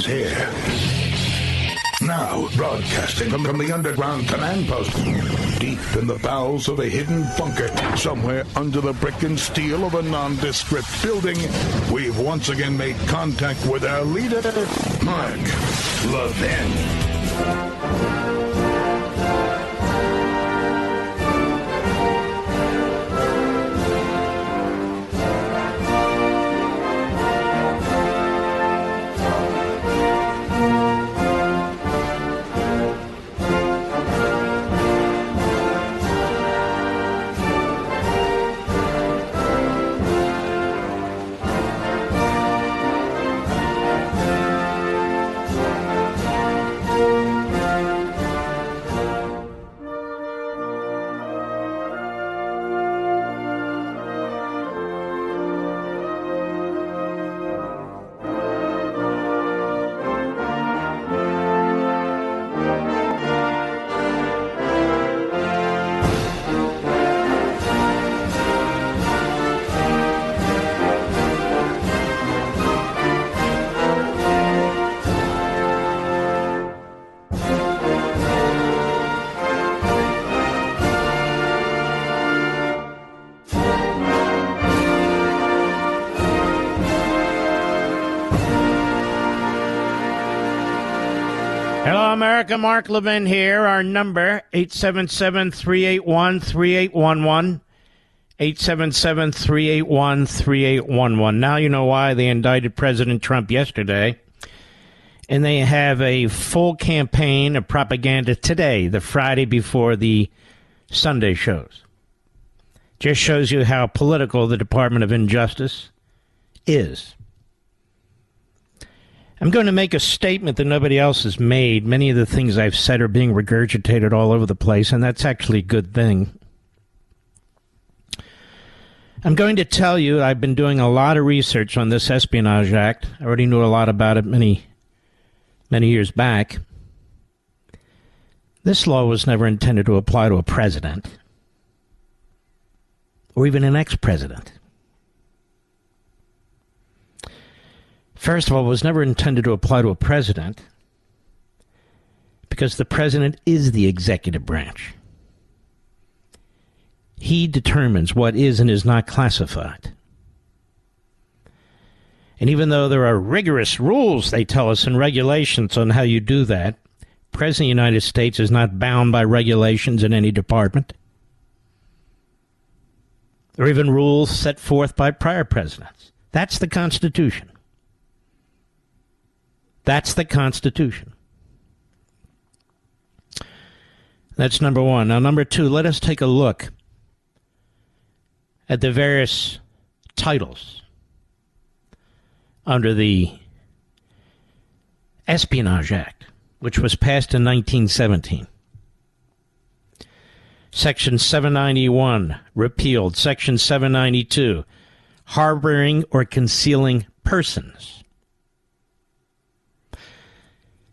is here. Now, broadcasting from the underground command post, deep in the bowels of a hidden bunker, somewhere under the brick and steel of a nondescript building, we've once again made contact with our leader, Mark Levin. America, Mark Levin here. Our number, 877-381-3811. 877-381-3811. Now you know why they indicted President Trump yesterday. And they have a full campaign of propaganda today, the Friday before the Sunday shows. Just shows you how political the Department of Injustice is. I'm going to make a statement that nobody else has made. Many of the things I've said are being regurgitated all over the place, and that's actually a good thing. I'm going to tell you I've been doing a lot of research on this Espionage Act. I already knew a lot about it many years back. This law was never intended to apply to a president or even an ex-president. First of all, it was never intended to apply to a president because the president is the executive branch. He determines what is and is not classified. And even though there are rigorous rules, they tell us, and regulations on how you do that, the President of the United States is not bound by regulations in any department or even rules set forth by prior presidents. That's the Constitution. That's the Constitution. That's number one. Now, number two, let us take a look at the various titles under the Espionage Act, which was passed in 1917. Section 791, repealed. Section 792, harboring or concealing persons.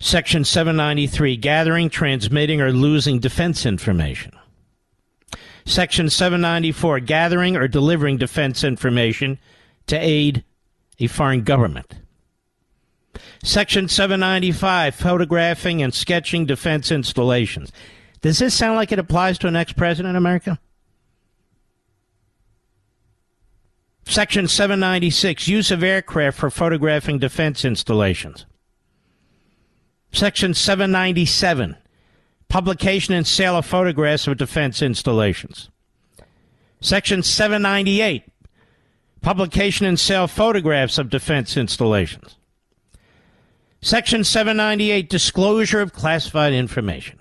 Section 793, gathering, transmitting, or losing defense information. Section 794, gathering or delivering defense information to aid a foreign government. Section 795, photographing and sketching defense installations. Does this sound like it applies to an ex-president in America? Section 796, use of aircraft for photographing defense installations. Section 797, publication and sale of photographs of defense installations. Section 798, publication and sale of photographs of defense installations. Section 798, disclosure of classified information.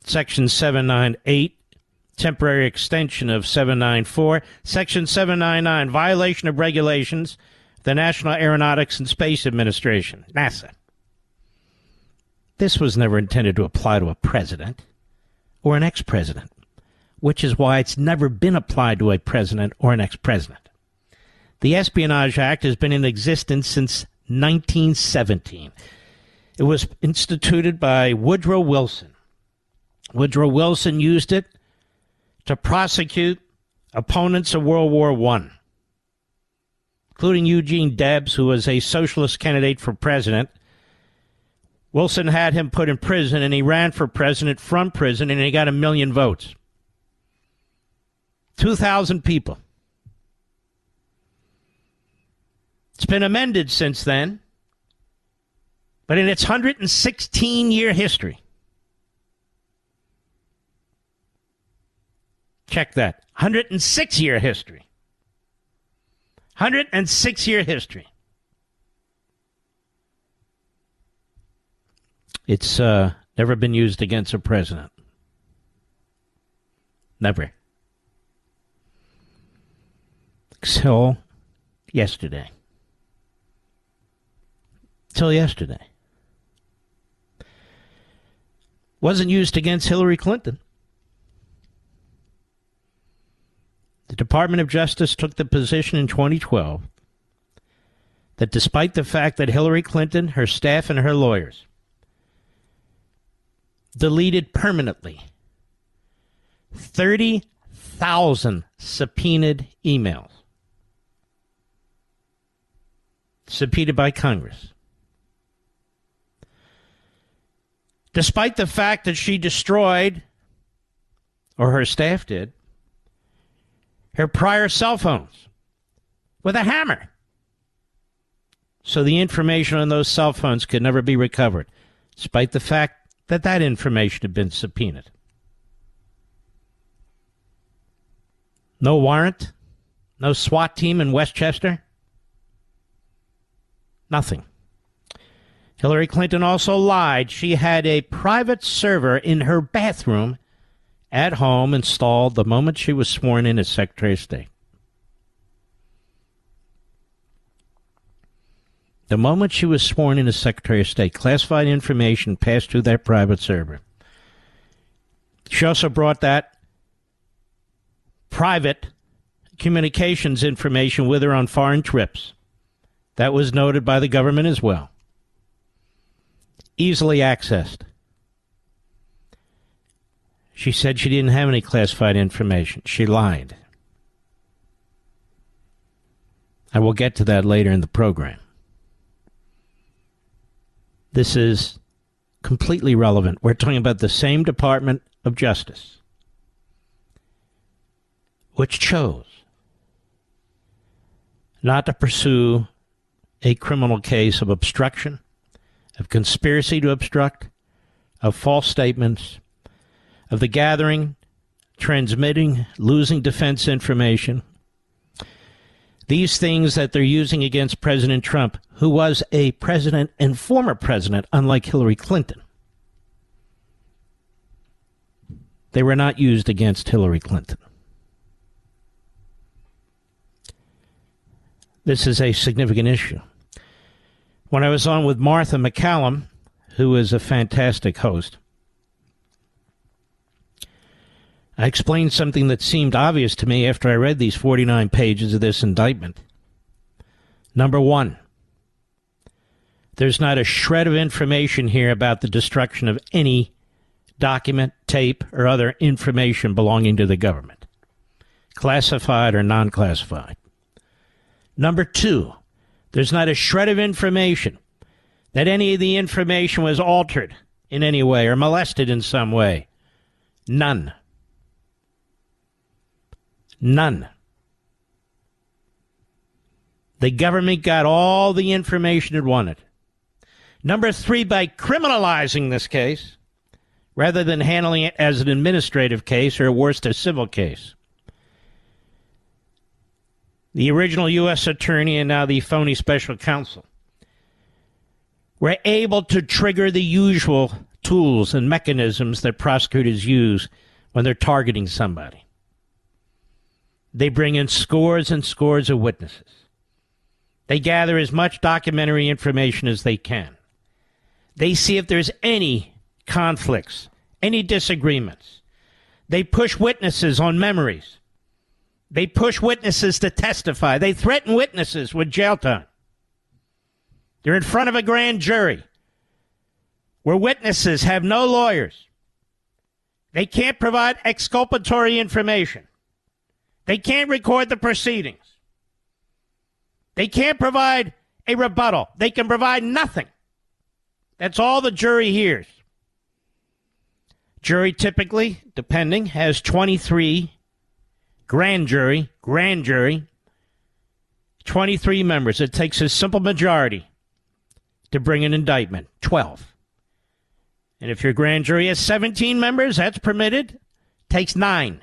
Section 798, temporary extension of 794. Section 799, violation of regulations the National Aeronautics and Space Administration, NASA. This was never intended to apply to a president or an ex-president, which is why it's never been applied to a president or an ex-president. The Espionage Act has been in existence since 1917. It was instituted by Woodrow Wilson. Woodrow Wilson used it to prosecute opponents of World War I. including Eugene Debs, who was a socialist candidate for president. Wilson had him put in prison, and he ran for president from prison, and he got 1 million votes. 2,000 people. It's been amended since then, but in its 116-year history, check that, 106-year history, 106-year history, it's never been used against a president. Never. Till yesterday. Till yesterday. Wasn't used against Hillary Clinton. The Department of Justice took the position in 2012 that despite the fact that Hillary Clinton, her staff, and her lawyers deleted permanently 30,000 subpoenaed emails, subpoenaed by Congress, despite the fact that she destroyed, or her staff did, her prior cell phones with a hammer, so the information on those cell phones could never be recovered, despite the fact that that information had been subpoenaed. No warrant, no SWAT team in Westchester, nothing. Hillary Clinton also lied. She had a private server in her bathroom at home installed the moment she was sworn in as Secretary of State. The moment she was sworn in as Secretary of State, classified information passed through that private server. She also brought that private communications information with her on foreign trips. That was noted by the government as well. Easily accessed. She said she didn't have any classified information. She lied. I will get to that later in the program. This is completely relevant. We're talking about the same Department of Justice, which chose not to pursue a criminal case of obstruction, of conspiracy to obstruct, of false statements, of the gathering, transmitting, losing defense information. These things that they're using against President Trump, who was a president and former president, unlike Hillary Clinton. They were not used against Hillary Clinton. This is a significant issue. When I was on with Martha McCallum, who is a fantastic host, I explained something that seemed obvious to me after I read these 49 pages of this indictment. Number one, there's not a shred of information here about the destruction of any document, tape, or other information belonging to the government, classified or non-classified. Number two, there's not a shred of information that any of the information was altered in any way or molested in some way. None. None. The government got all the information it wanted. Number three, by criminalizing this case, rather than handling it as an administrative case or worse, a civil case, the original U.S. attorney and now the phony special counsel were able to trigger the usual tools and mechanisms that prosecutors use when they're targeting somebody. They bring in scores and scores of witnesses. They gather as much documentary information as they can. They see if there's any conflicts, any disagreements. They push witnesses on memories. They push witnesses to testify. They threaten witnesses with jail time. They're in front of a grand jury where witnesses have no lawyers. They can't provide exculpatory information. They can't record the proceedings. They can't provide a rebuttal. They can provide nothing. That's all the jury hears. Jury typically, depending, has 23 grand jury, 23 members. It takes a simple majority to bring an indictment, 12. And if your grand jury has 17 members, that's permitted. Takes 9.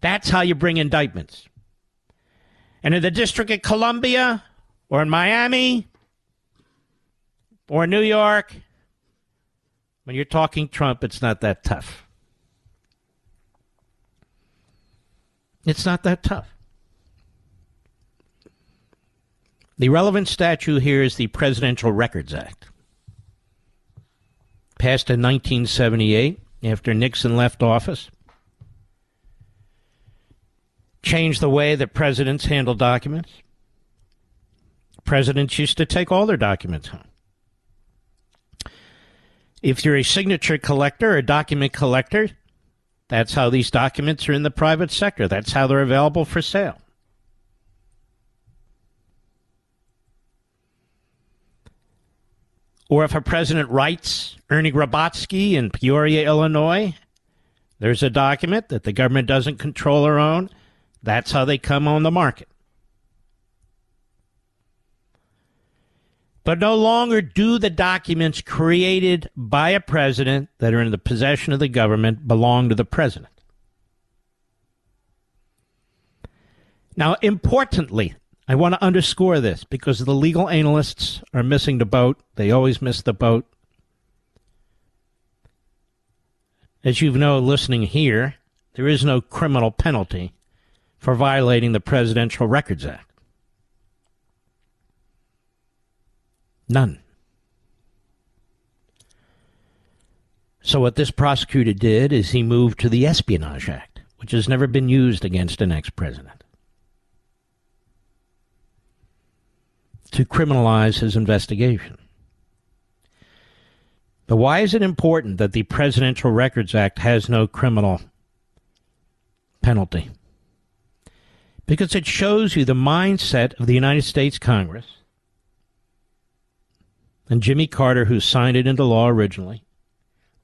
That's how you bring indictments. And in the District of Columbia, or in Miami, or New York, when you're talking Trump, it's not that tough. It's not that tough. The relevant statute here is the Presidential Records Act. Passed in 1978 after Nixon left office. Changed the way that presidents handle documents. Presidents used to take all their documents home. If you're a signature collector, a document collector, that's how these documents are in the private sector. That's how they're available for sale. Or if a president writes Ernie Grabotsky in Peoria, Illinois, there's a document that the government doesn't control or own. That's how they come on the market. But no longer do the documents created by a president that are in the possession of the government belong to the president. Now, importantly, I want to underscore this because the legal analysts are missing the boat. They always miss the boat. As you know, listening here, there is no criminal penalty for violating the Presidential Records Act. None. So what this prosecutor did is he moved to the Espionage Act, which has never been used against an ex-president, to criminalize his investigation. But why is it important that the Presidential Records Act has no criminal penalty? Because it shows you the mindset of the United States Congress and Jimmy Carter, who signed it into law originally,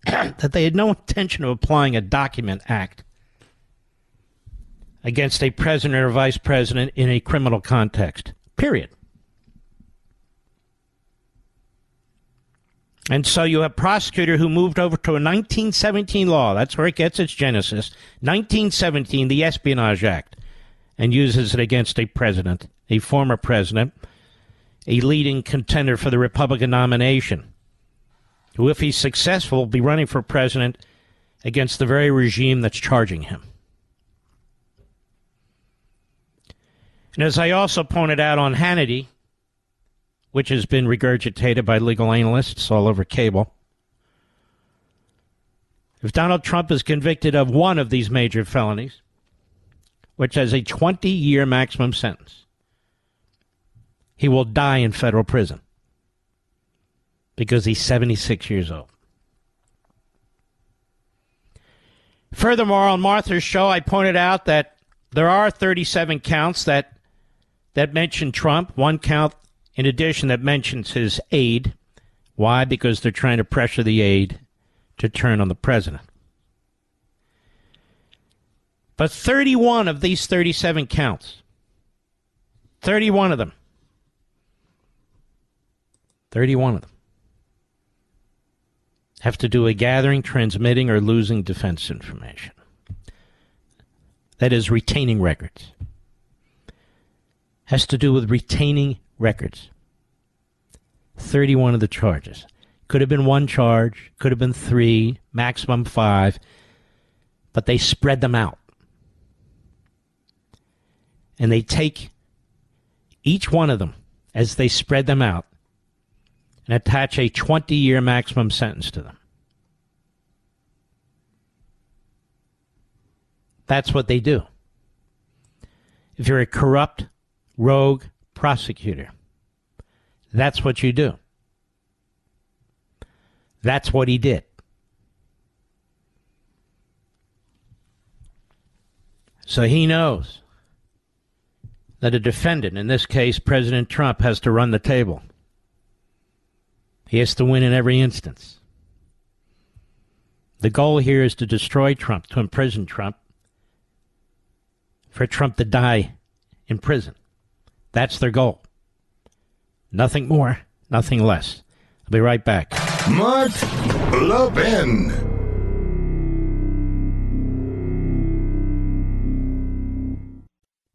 that they had no intention of applying a document act against a president or vice president in a criminal context. Period. And so you have a prosecutor who moved over to a 1917 law. That's where it gets its genesis. 1917, the Espionage Act, and uses it against a president, a former president, a leading contender for the Republican nomination, who, if he's successful, will be running for president against the very regime that's charging him. And as I also pointed out on Hannity, which has been regurgitated by legal analysts all over cable, if Donald Trump is convicted of one of these major felonies, which has a 20-year maximum sentence, he will die in federal prison because he's 76 years old. Furthermore, on Martha's show, I pointed out that there are 37 counts that mention Trump. One count, in addition, that mentions his aide. Why? Because they're trying to pressure the aide to turn on the president. But 31 of these 37 counts, 31 of them, have to do with gathering, transmitting, or losing defense information. That is, retaining records. Has to do with retaining records. 31 of the charges. Could have been one charge, could have been 3, maximum 5, but they spread them out. And they take each one of them as they spread them out and attach a 20-year maximum sentence to them. That's what they do. If you're a corrupt, rogue prosecutor, that's what you do. That's what he did. So he knows that a defendant, in this case President Trump, has to run the table. He has to win in every instance. The goal here is to destroy Trump, to imprison Trump, for Trump to die in prison. That's their goal. Nothing more, nothing less. I'll be right back. Mark Levin.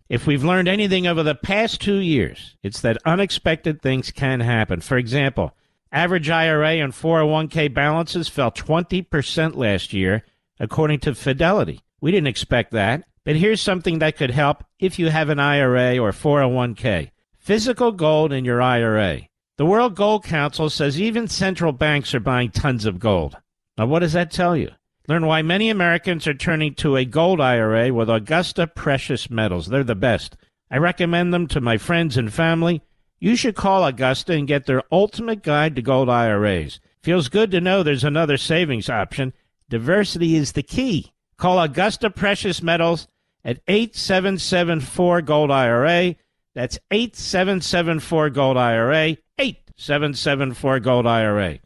If we've learned anything over the past 2 years, it's that unexpected things can happen. For example, average IRA and 401k balances fell 20% last year, according to Fidelity. We didn't expect that, but here's something that could help if you have an IRA or 401k. Physical gold in your IRA. The World Gold Council says even central banks are buying tons of gold. Now, what does that tell you? Learn why many Americans are turning to a gold IRA with Augusta Precious Metals. They're the best. I recommend them to my friends and family. You should call Augusta and get their ultimate guide to gold IRAs. Feels good to know there's another savings option. Diversity is the key. Call Augusta Precious Metals at 8774-GOLD-IRA. That's 8774-GOLD-IRA, 8774-GOLD-IRA.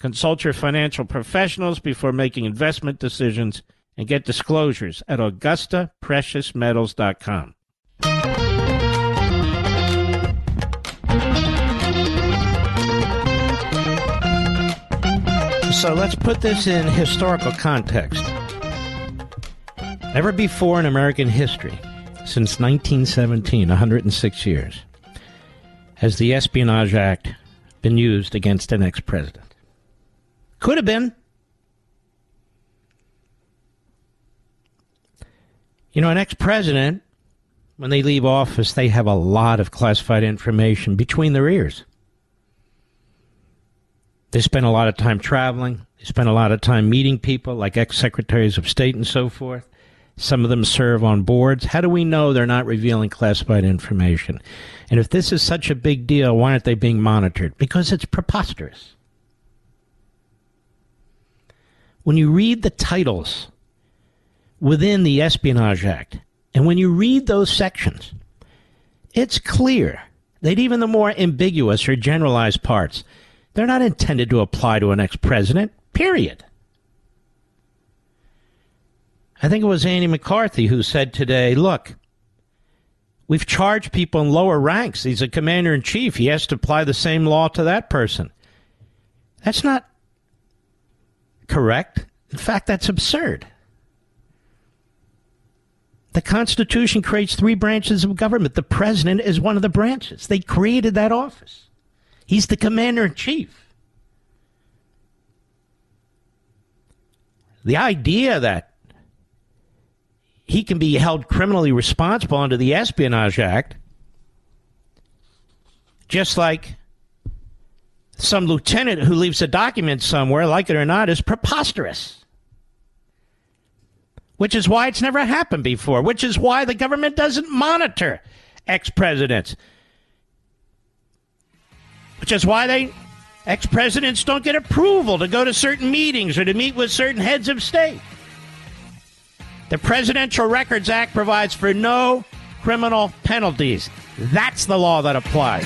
Consult your financial professionals before making investment decisions and get disclosures at AugustaPreciousMetals.com. So let's put this in historical context. Never before in American history, since 1917, 106 years, has the Espionage Act been used against an ex-president. Could have been. You know, an ex-president, when they leave office, they have a lot of classified information between their ears. They spend a lot of time traveling. They spend a lot of time meeting people like ex-secretaries of state and so forth. Some of them serve on boards. How do we know they're not revealing classified information? And if this is such a big deal, why aren't they being monitored? Because it's preposterous. When you read the titles within the Espionage Act, and when you read those sections, it's clear that even the more ambiguous or generalized parts, they're not intended to apply to an ex-president, period. I think it was Andy McCarthy who said today, look, we've charged people in lower ranks. He's a commander-in-chief. He has to apply the same law to that person. That's not correct. In fact, that's absurd. The Constitution creates 3 branches of government. The president is one of the branches. They created that office. He's the commander-in-chief. The idea that he can be held criminally responsible under the Espionage Act, just like some lieutenant who leaves a document somewhere, like it or not, is preposterous. Which is why it's never happened before. Which is why the government doesn't monitor ex-presidents. Which is why ex-presidents don't get approval to go to certain meetings or to meet with certain heads of state. The Presidential Records Act provides for no criminal penalties. That's the law that applies.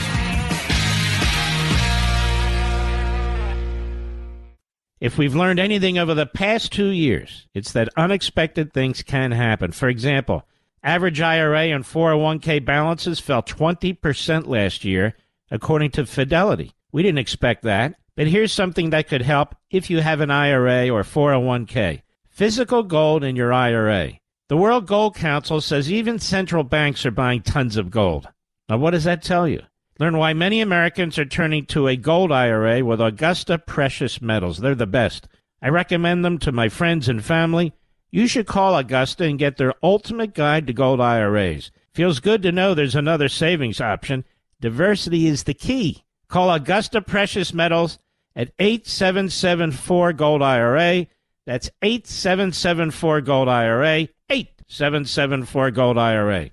If we've learned anything over the past 2 years, it's that unexpected things can happen. For example, average IRA and 401k balances fell 20% last year, according to Fidelity. We didn't expect that, but here's something that could help if you have an IRA or 401k. Physical gold in your IRA. The World Gold Council says even central banks are buying tons of gold. Now, what does that tell you? Learn why many Americans are turning to a gold IRA with Augusta Precious Metals. They're the best. I recommend them to my friends and family. You should call Augusta and get their ultimate guide to gold IRAs. Feels good to know there's another savings option. Diversity is the key. Call Augusta Precious Metals at 8774-GOLD-IRA. That's 8774-GOLD-IRA, 8774-GOLD-IRA.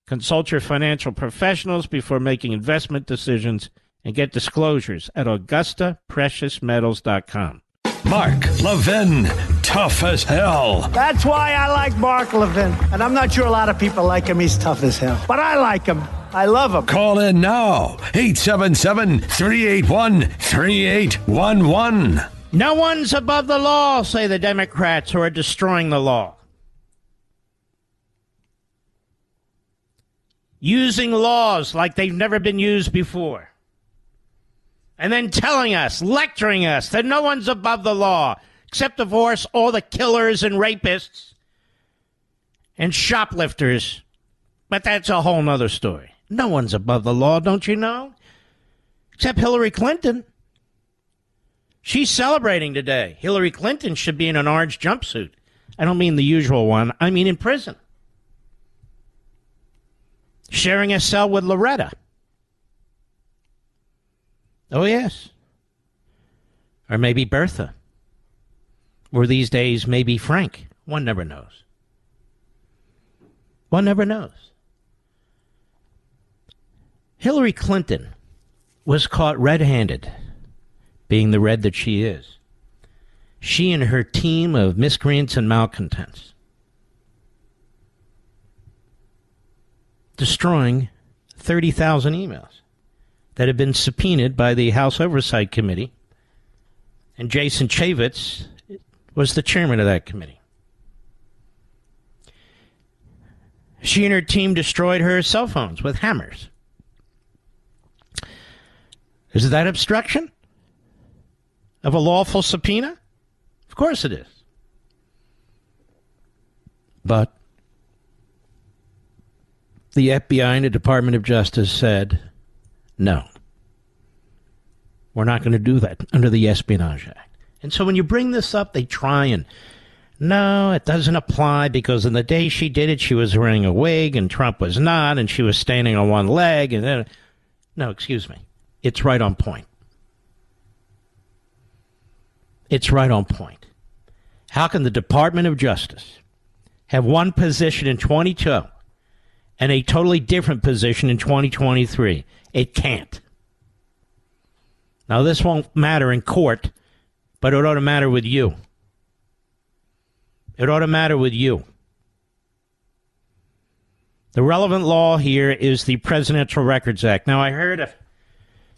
Consult your financial professionals before making investment decisions and get disclosures at AugustaPreciousMetals.com. Mark Levin, tough as hell. That's why I like Mark Levin. And I'm not sure a lot of people like him. He's tough as hell. But I like him. I love him. Call in now. 877-381-3811. No one's above the law, say the Democrats who are destroying the law. Using laws like they've never been used before. And then telling us, lecturing us, that no one's above the law, except, of course, all the killers and rapists and shoplifters. But that's a whole nother story. No one's above the law, don't you know? Except Hillary Clinton. She's celebrating today. Hillary Clinton should be in an orange jumpsuit. I don't mean the usual one. I mean in prison. Sharing a cell with Loretta. Oh, yes. Or maybe Bertha. Or these days, maybe Frank. One never knows. One never knows. Hillary Clinton was caught red-handed, being the red that she is. She and her team of miscreants and malcontents. Destroying 30,000 emails that had been subpoenaed by the House Oversight Committee, and Jason Chaffetz was the chairman of that committee. She and her team destroyed her cell phones with hammers. Is that obstruction of a lawful subpoena? Of course it is. But the FBI and the Department of Justice said, no, we're not going to do that under the Espionage Act. And so when you bring this up, they try and, no, it doesn't apply because in the day she did it, she was wearing a wig and Trump was not, and she was standing on one leg. And then, no, excuse me. It's right on point. It's right on point. How can the Department of Justice have one position in 2022 and a totally different position in 2023? It can't. Now, this won't matter in court, but it ought to matter with you. It ought to matter with you. The relevant law here is the Presidential Records Act. Now, I heard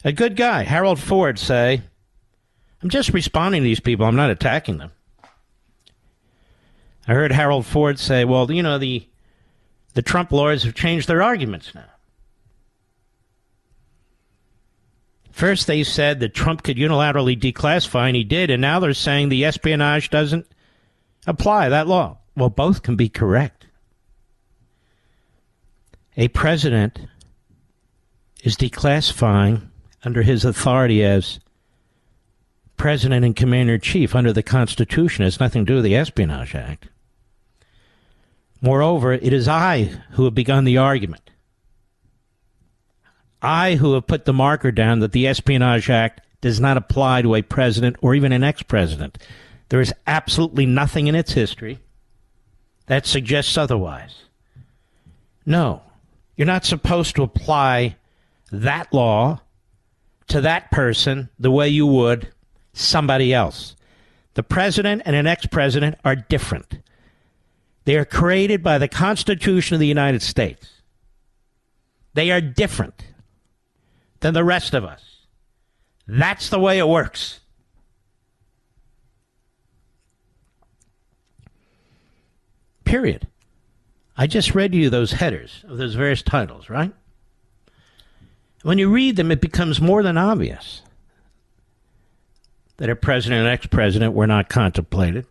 a good guy, Harold Ford, say, I'm just responding to these people. I'm not attacking them. I heard Harold Ford say, well, you know, the Trump lawyers have changed their arguments now. First, they said that Trump could unilaterally declassify, and he did, and now they're saying the espionage doesn't apply, that law. Well, both can be correct. A president is declassifying under his authority as president and commander-in-chief under the Constitution. It has nothing to do with the Espionage Act. Moreover, it is I who have begun the argument. I who have put the marker down that the Espionage Act does not apply to a president or even an ex-president. There is absolutely nothing in its history that suggests otherwise. No, you're not supposed to apply that law to that person the way you would somebody else. The president and an ex-president are different. They are created by the Constitution of the United States. They are different than the rest of us. That's the way it works. Period. I just read you those headers of those various titles, right? When you read them, it becomes more than obvious that a president and ex-president were not contemplated.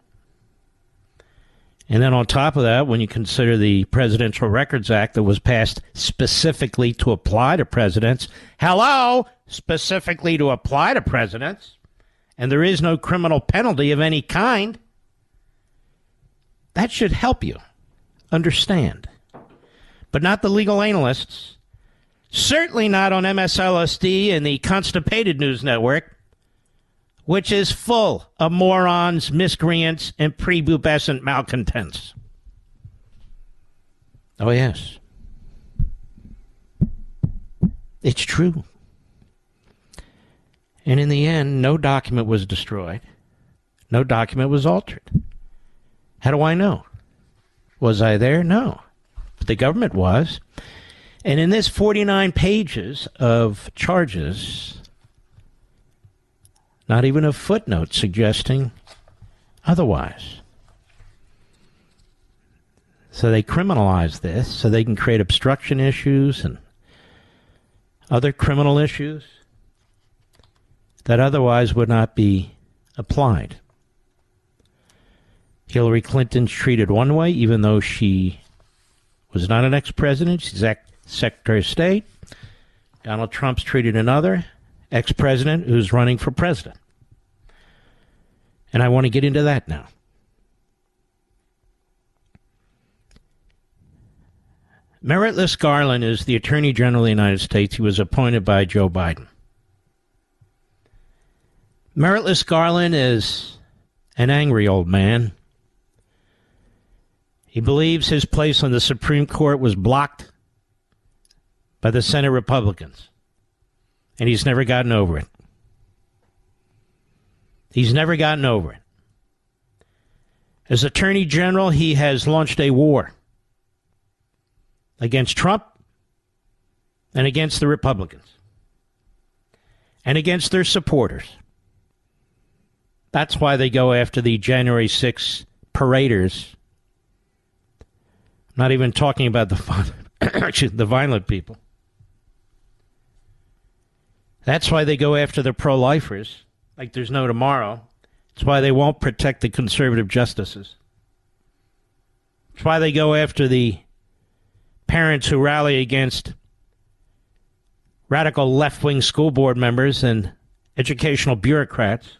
And then on top of that, when you consider the Presidential Records Act that was passed specifically to apply to presidents, specifically to apply to presidents, and there is no criminal penalty of any kind, that should help you understand. But not the legal analysts, certainly not on MSLSD and the Constipated News Network, which is full of morons, miscreants, and prepubescent malcontents. Oh, yes. It's true. And in the end, no document was destroyed. No document was altered. How do I know? Was I there? No. But the government was. And in this 49 pages of charges, not even a footnote suggesting otherwise. So they criminalize this so they can create obstruction issues and other criminal issues that otherwise would not be applied. Hillary Clinton's treated one way, even though she was not an ex-president. She's Secretary of State. Donald Trump's treated another ex-president who's running for president. And I want to get into that now. Meritless Garland is the Attorney General of the United States. He was appointed by Joe Biden. Meritless Garland is an angry old man. He believes his place on the Supreme Court was blocked by the Senate Republicans, and he's never gotten over it. He's never gotten over it. As Attorney General, he has launched a war against Trump and against the Republicans and against their supporters. That's why they go after the January 6th paraders. I'm not even talking about the violent people. That's why they go after the pro-lifers like there's no tomorrow. It's why they won't protect the conservative justices. It's why they go after the parents who rally against radical left-wing school board members and educational bureaucrats.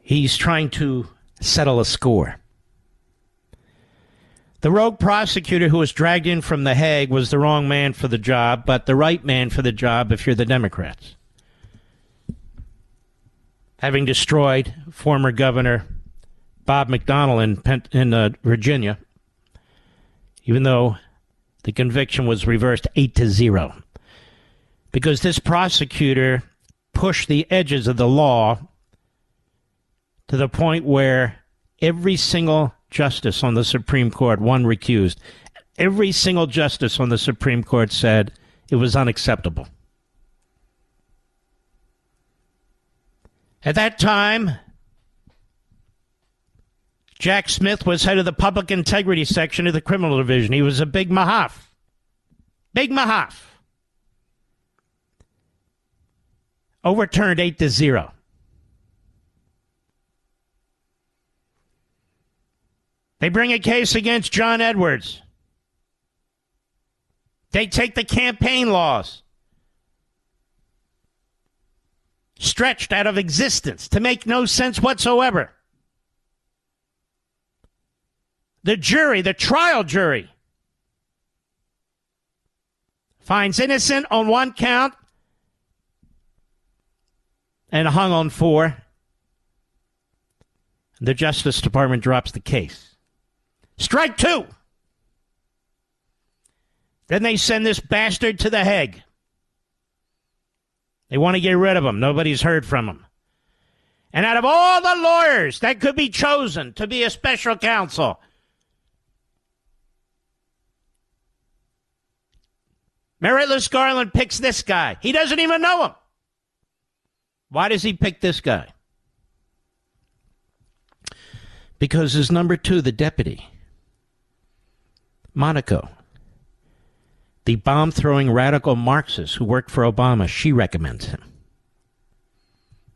He's trying to settle a score. The rogue prosecutor who was dragged in from The Hague was the wrong man for the job, but the right man for the job if you're the Democrats. Having destroyed former Governor Bob McDonnell in Virginia, even though the conviction was reversed 8-0. Because this prosecutor pushed the edges of the law to the point where every single justice on the Supreme Court, one recused, every single justice on the Supreme Court said it was unacceptable. At that time, Jack Smith was head of the Public Integrity Section of the Criminal Division. He was a big mahaf. Big mahaf. Overturned 8-0. They bring a case against John Edwards. They take the campaign laws, stretched out of existence to make no sense whatsoever. The jury, the trial jury, finds innocent on one count and hung on 4. The Justice Department drops the case. Strike 2. Then they send this bastard to The Hague. They want to get rid of him. Nobody's heard from him. And out of all the lawyers that could be chosen to be a special counsel, Meritless Garland picks this guy. He doesn't even know him. Why does he pick this guy? Because his number 2, the deputy, Monaco, the bomb-throwing radical Marxist who worked for Obama, she recommends him.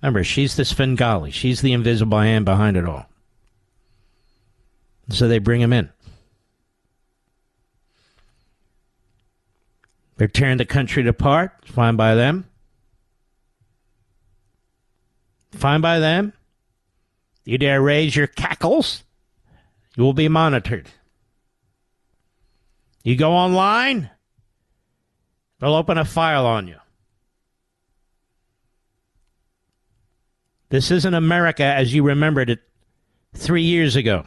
Remember, she's the Svengali. She's the invisible hand behind it all. So they bring him in. They're tearing the country apart. Fine by them. Fine by them. You dare raise your cackles, you will be monitored. You go online, they'll open a file on you. This isn't America as you remembered it 3 years ago,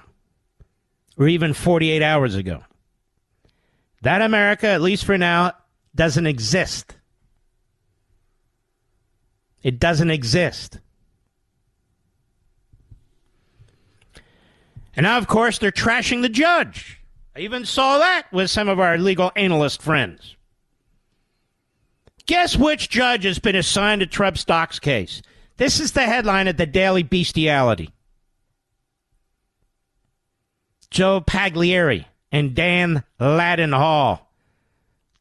or even 48 hours ago. That America, at least for now, doesn't exist. It doesn't exist. And now, of course, they're trashing the judge. I even saw that with some of our legal analyst friends. Guess which judge has been assigned to Trump's docs case? This is the headline of the Daily Bestiality. Joe Pagliari and Dan Ladin Hall.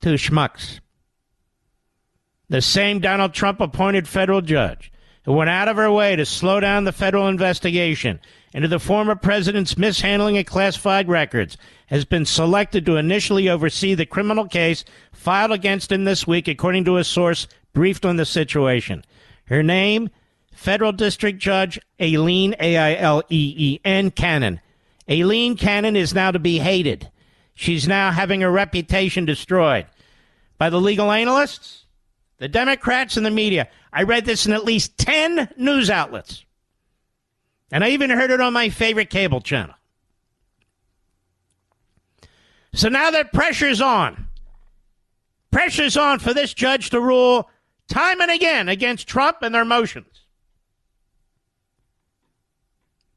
Two schmucks. The same Donald Trump-appointed federal judge who went out of her way to slow down the federal investigation into the former president's mishandling of classified records has been selected to initially oversee the criminal case filed against him this week, according to a source briefed on the situation. Her name, Federal District Judge Aileen, Aileen Cannon. Aileen Cannon is now to be hated. She's now having her reputation destroyed by the legal analysts, the Democrats, and the media. I read this in at least 10 news outlets. And I even heard it on my favorite cable channel. So now that pressure's on. Pressure's on for this judge to rule time and again against Trump and their motions.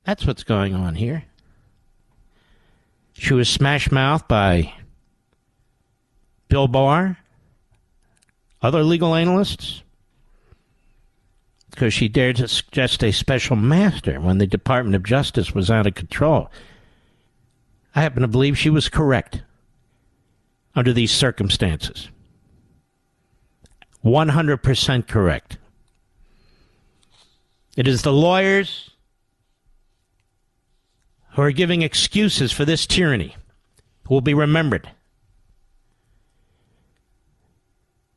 That's what's going on here. She was smash-mouthed by Bill Barr, other legal analysts, because she dared to suggest a special master when the Department of Justice was out of control. I happen to believe she was correct under these circumstances. 100% correct. It is the lawyers who are giving excuses for this tyranny who will be remembered,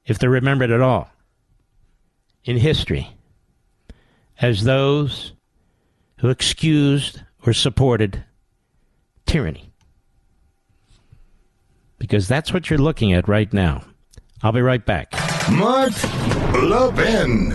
if they're remembered at all, in history, as those who excused or supported tyranny. Because that's what you're looking at right now. I'll be right back. Mark Levin.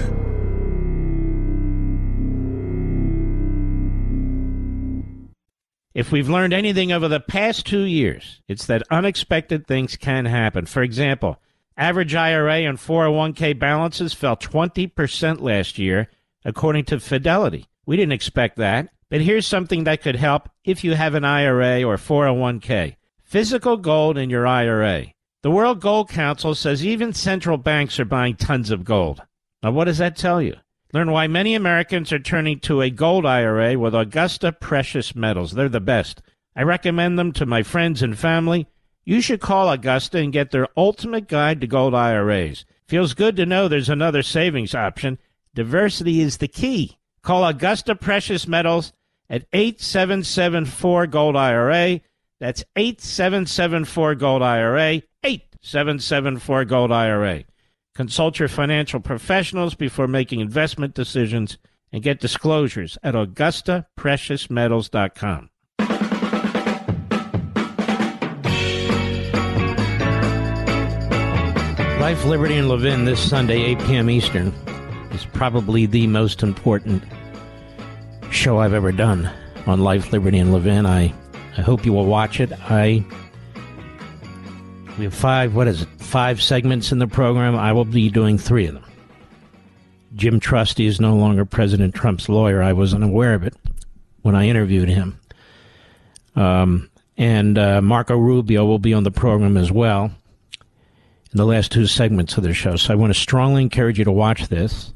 If we've learned anything over the past 2 years, it's that unexpected things can happen. For example, average IRA and 401k balances fell 20% last year, according to Fidelity. We didn't expect that, but here's something that could help if you have an IRA or 401k. Physical gold in your IRA. The World Gold Council says even central banks are buying tons of gold. Now, what does that tell you? Learn why many Americans are turning to a gold IRA with Augusta Precious Metals. They're the best. I recommend them to my friends and family. You should call Augusta and get their ultimate guide to gold IRAs. Feels good to know there's another savings option. Diversity is the key. Call Augusta Precious Metals at 8774-GOLD-IRA. That's 8774-GOLD-IRA, 8774-GOLD-IRA. Consult your financial professionals before making investment decisions and get disclosures at AugustaPreciousMetals.com. Life, Liberty, and Levin this Sunday, 8 p.m. Eastern, is probably the most important show I've ever done on Life, Liberty, and Levin. I hope you will watch it. We have 5 segments in the program. I will be doing 3 of them. Jim Trusty is no longer President Trump's lawyer. I wasn't aware of it when I interviewed him. And Marco Rubio will be on the program as well in the last 2 segments of the show. So I want to strongly encourage you to watch this.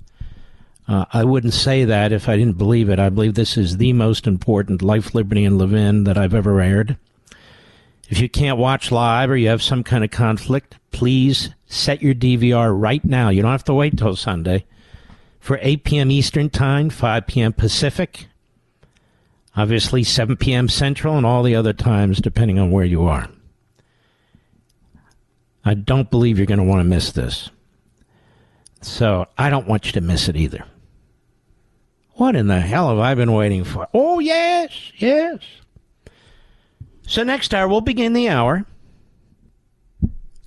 I wouldn't say that if I didn't believe it. I believe this is the most important Life, Liberty, and Levin that I've ever aired. If you can't watch live or you have some kind of conflict, please set your DVR right now. You don't have to wait till Sunday. For 8 p.m. Eastern Time, 5 p.m. Pacific, obviously 7 p.m. Central, and all the other times depending on where you are. I don't believe you're going to want to miss this. So I don't want you to miss it either. What in the hell have I been waiting for? Oh, yes, yes. So next hour, we'll begin the hour.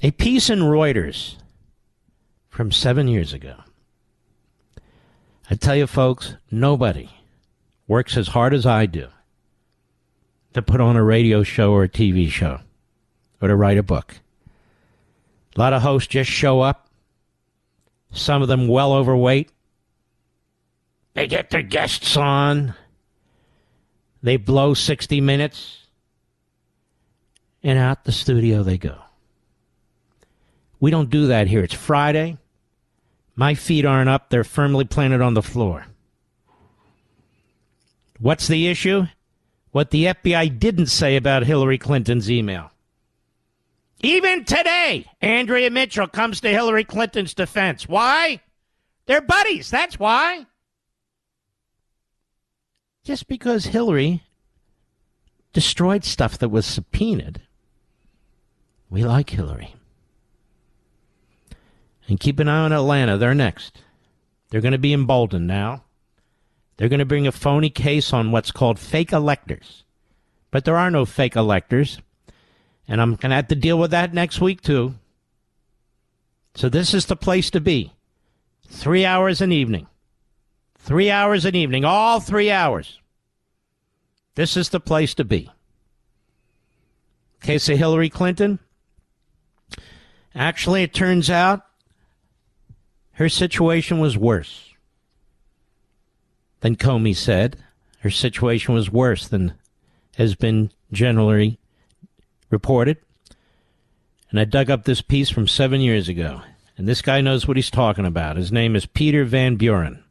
A piece in Reuters from 7 years ago. I tell you, folks, nobody works as hard as I do to put on a radio show or a TV show or to write a book. A lot of hosts just show up, some of them well overweight. They get their guests on. They blow 60 minutes, and out the studio they go. We don't do that here. It's Friday. My feet aren't up. They're firmly planted on the floor. What's the issue? What the FBI didn't say about Hillary Clinton's email. Even today, Andrea Mitchell comes to Hillary Clinton's defense. Why? They're buddies. That's why. Just because Hillary destroyed stuff that was subpoenaed, we like Hillary. And keep an eye on Atlanta. They're next. They're going to be emboldened now. They're going to bring a phony case on what's called fake electors. But there are no fake electors. And I'm going to have to deal with that next week, too. So this is the place to be. 3 hours an evening. 3 hours an evening. All 3 hours. This is the place to be. Case of Hillary Clinton. Actually, it turns out her situation was worse than Comey said. Her situation was worse than has been generally reported. And I dug up this piece from 7 years ago. And this guy knows what he's talking about. His name is Peter Van Buren.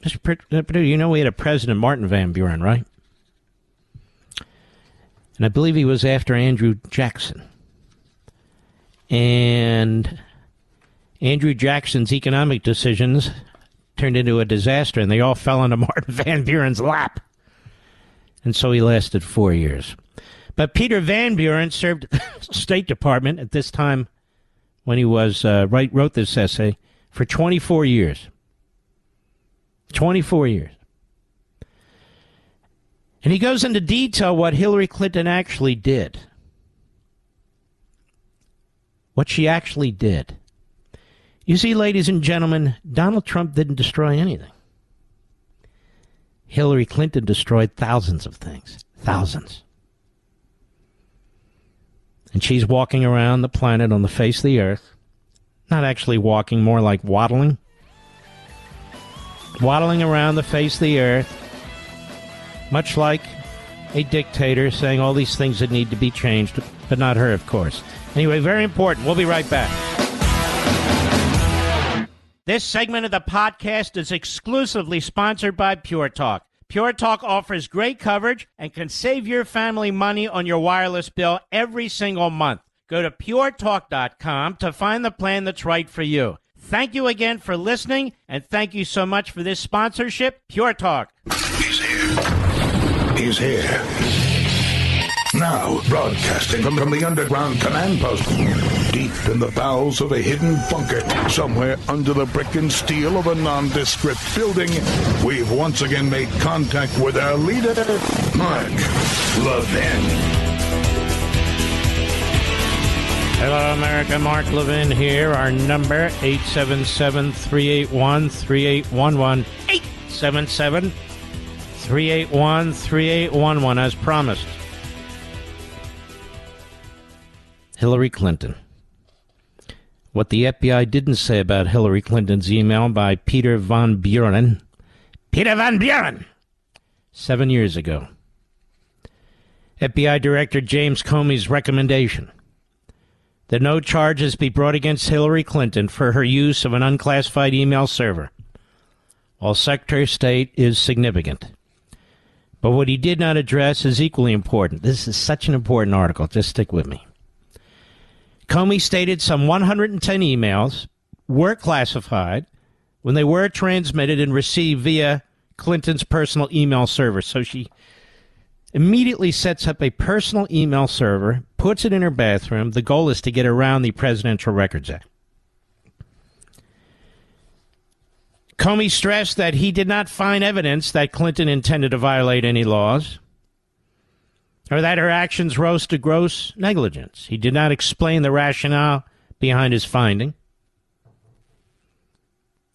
Mr. Perdue, you know we had a president, Martin Van Buren, right? And I believe he was after Andrew Jackson. And Andrew Jackson's economic decisions turned into a disaster, and they all fell into Martin Van Buren's lap. And so he lasted 4 years. But Peter Van Buren served State Department at this time when he was wrote this essay for 24 years. 24 years. And he goes into detail what Hillary Clinton actually did. What she actually did. You see, ladies and gentlemen, Donald Trump didn't destroy anything. Hillary Clinton destroyed thousands of things. Thousands. And she's walking around the planet on the face of the earth. Not actually walking, more like waddling. Waddling around the face of the earth. Much like a dictator saying all these things that need to be changed, but not her, of course. Anyway, very important. We'll be right back. This segment of the podcast is exclusively sponsored by Pure Talk. Pure Talk offers great coverage and can save your family money on your wireless bill every single month. Go to puretalk.com to find the plan that's right for you. Thank you again for listening, and thank you so much for this sponsorship, Pure Talk. He's here. He's here. Now, broadcasting from the underground command post, deep in the bowels of a hidden bunker, somewhere under the brick and steel of a nondescript building, we've once again made contact with our leader, Mark Levin. Hello, America. Mark Levin here. Our number, 877-381-3811. 877-381-3811, as promised. Hillary Clinton. What the FBI didn't say about Hillary Clinton's email by Peter Van Buren. Peter Van Buren! 7 years ago. FBI Director James Comey's recommendation that no charges be brought against Hillary Clinton for her use of an unclassified email server. While Secretary of State is significant. But what he did not address is equally important. This is such an important article. Just stick with me. Comey stated some 110 emails were classified when they were transmitted and received via Clinton's personal email server. So she immediately sets up a personal email server, puts it in her bathroom. The goal is to get around the Presidential Records Act. Comey stressed that he did not find evidence that Clinton intended to violate any laws or that her actions rose to gross negligence. He did not explain the rationale behind his finding.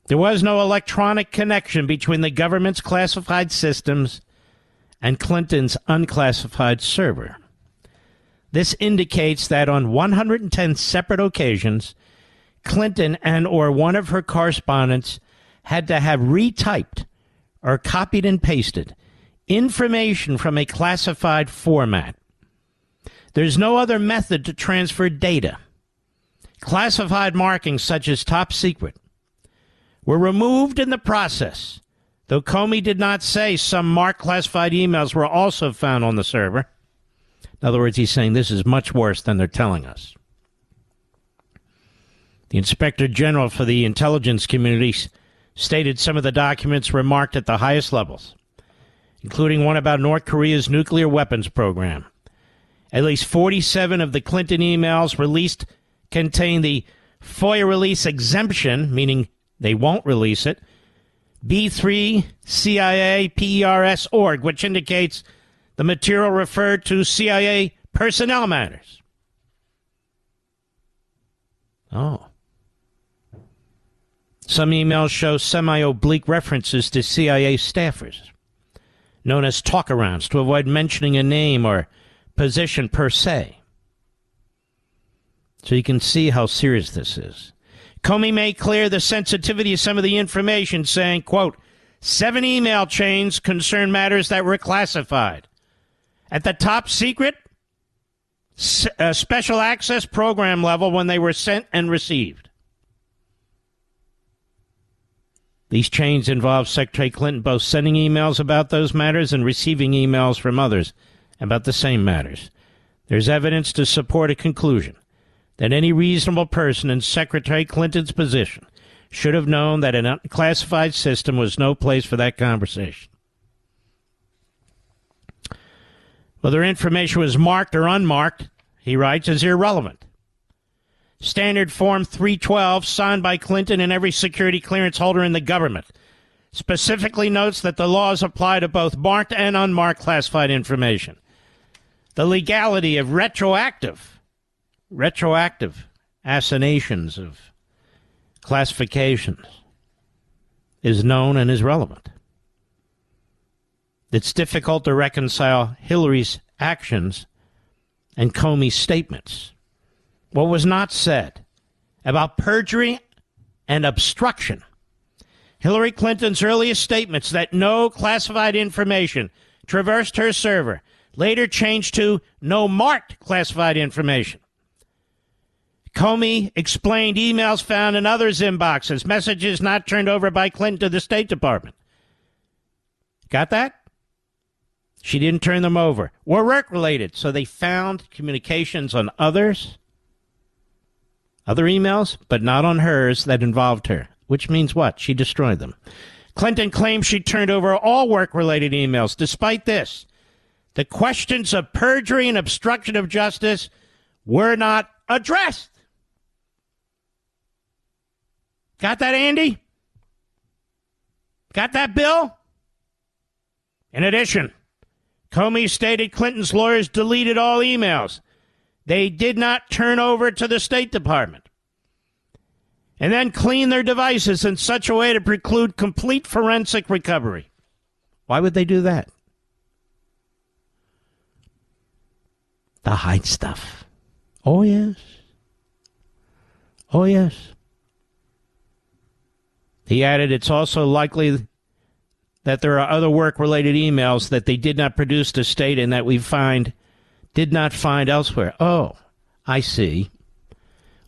There was no electronic connection between the government's classified systems and Clinton's unclassified server. This indicates that on 110 separate occasions, Clinton and or one of her correspondents had to have retyped or copied and pasted information from a classified format. There's no other method to transfer data. Classified markings such as top secret were removed in the process, though Comey did not say some marked classified emails were also found on the server. In other words, he's saying this is much worse than they're telling us. The Inspector General for the intelligence community stated some of the documents were marked at the highest levels, including one about North Korea's nuclear weapons program. At least 47 of the Clinton emails released contain the FOIA release exemption, meaning they won't release it, B3 CIA PERS org, which indicates the material referred to CIA personnel matters. Oh. Some emails show semi-oblique references to CIA staffers, known as talk-arounds, to avoid mentioning a name or position per se. So you can see how serious this is. Comey made clear the sensitivity of some of the information, saying, quote, 7 email chains concern matters that were classified. At the top secret, special access program level when they were sent and received. These chains involve Secretary Clinton both sending emails about those matters and receiving emails from others about the same matters. There's evidence to support a conclusion that any reasonable person in Secretary Clinton's position should have known that an unclassified system was no place for that conversation. Whether information was marked or unmarked, he writes, is irrelevant. Standard Form 312, signed by Clinton and every security clearance holder in the government, specifically notes that the laws apply to both marked and unmarked classified information. The legality of retroactive assignations of classifications is known and is relevant. It's difficult to reconcile Hillary's actions and Comey's statements. What was not said about perjury and obstruction. Hillary Clinton's earliest statements that no classified information traversed her server later changed to no marked classified information. Comey explained emails found in others' inboxes, messages not turned over by Clinton to the State Department. Got that? She didn't turn them over. Were work-related, so they found communications on other emails, but not on hers that involved her, which means what? She destroyed them. Clinton claims she turned over all work-related emails. Despite this, the questions of perjury and obstruction of justice were not addressed. Got that, Andy? Got that, Bill? In addition, Comey stated Clinton's lawyers deleted all emails they did not turn over to the State Department, and then cleaned their devices in such a way to preclude complete forensic recovery. Why would they do that? To hide stuff. Oh, yes. Oh, yes. He added, it's also likely that there are other work-related emails that they did not produce to state and that we did not find elsewhere. Oh, I see.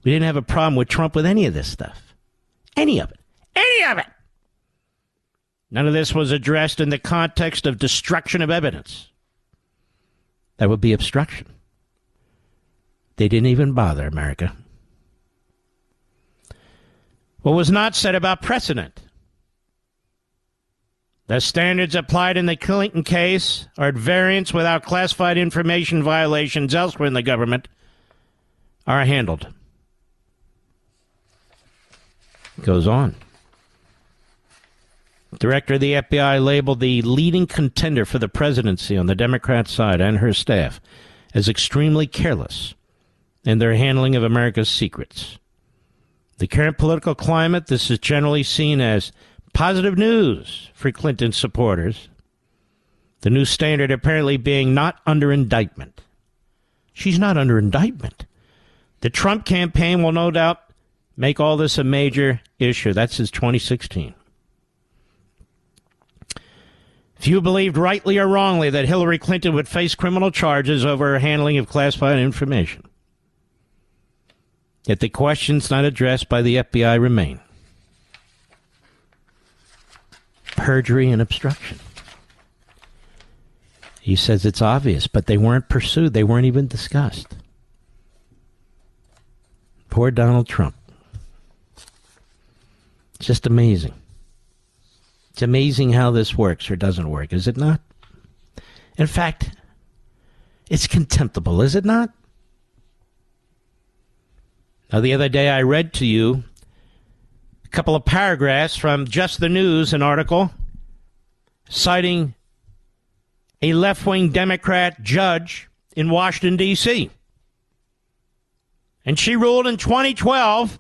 We didn't have a problem with Trump with any of this stuff. Any of it. Any of it! None of this was addressed in the context of destruction of evidence. That would be obstruction. They didn't even bother, America. What was not said about precedent? The standards applied in the Clinton case are at variance with how classified information violations elsewhere in the government are handled. It goes on. Director of the FBI labeled the leading contender for the presidency on the Democrat side and her staff as extremely careless in their handling of America's secrets. The current political climate, this is generally seen as positive news for Clinton supporters. The new standard apparently being not under indictment. She's not under indictment. The Trump campaign will no doubt make all this a major issue. That's since 2016. If you believed rightly or wrongly that Hillary Clinton would face criminal charges over her handling of classified information, yet the questions not addressed by the FBI remain. Perjury and obstruction. He says it's obvious, but they weren't pursued. They weren't even discussed. Poor Donald Trump. It's just amazing. It's amazing how this works or doesn't work, is it not? In fact, it's contemptible, is it not? Now, the other day I read to you a couple of paragraphs from Just the News, an article citing a left-wing Democrat judge in Washington, D.C. And she ruled in 2012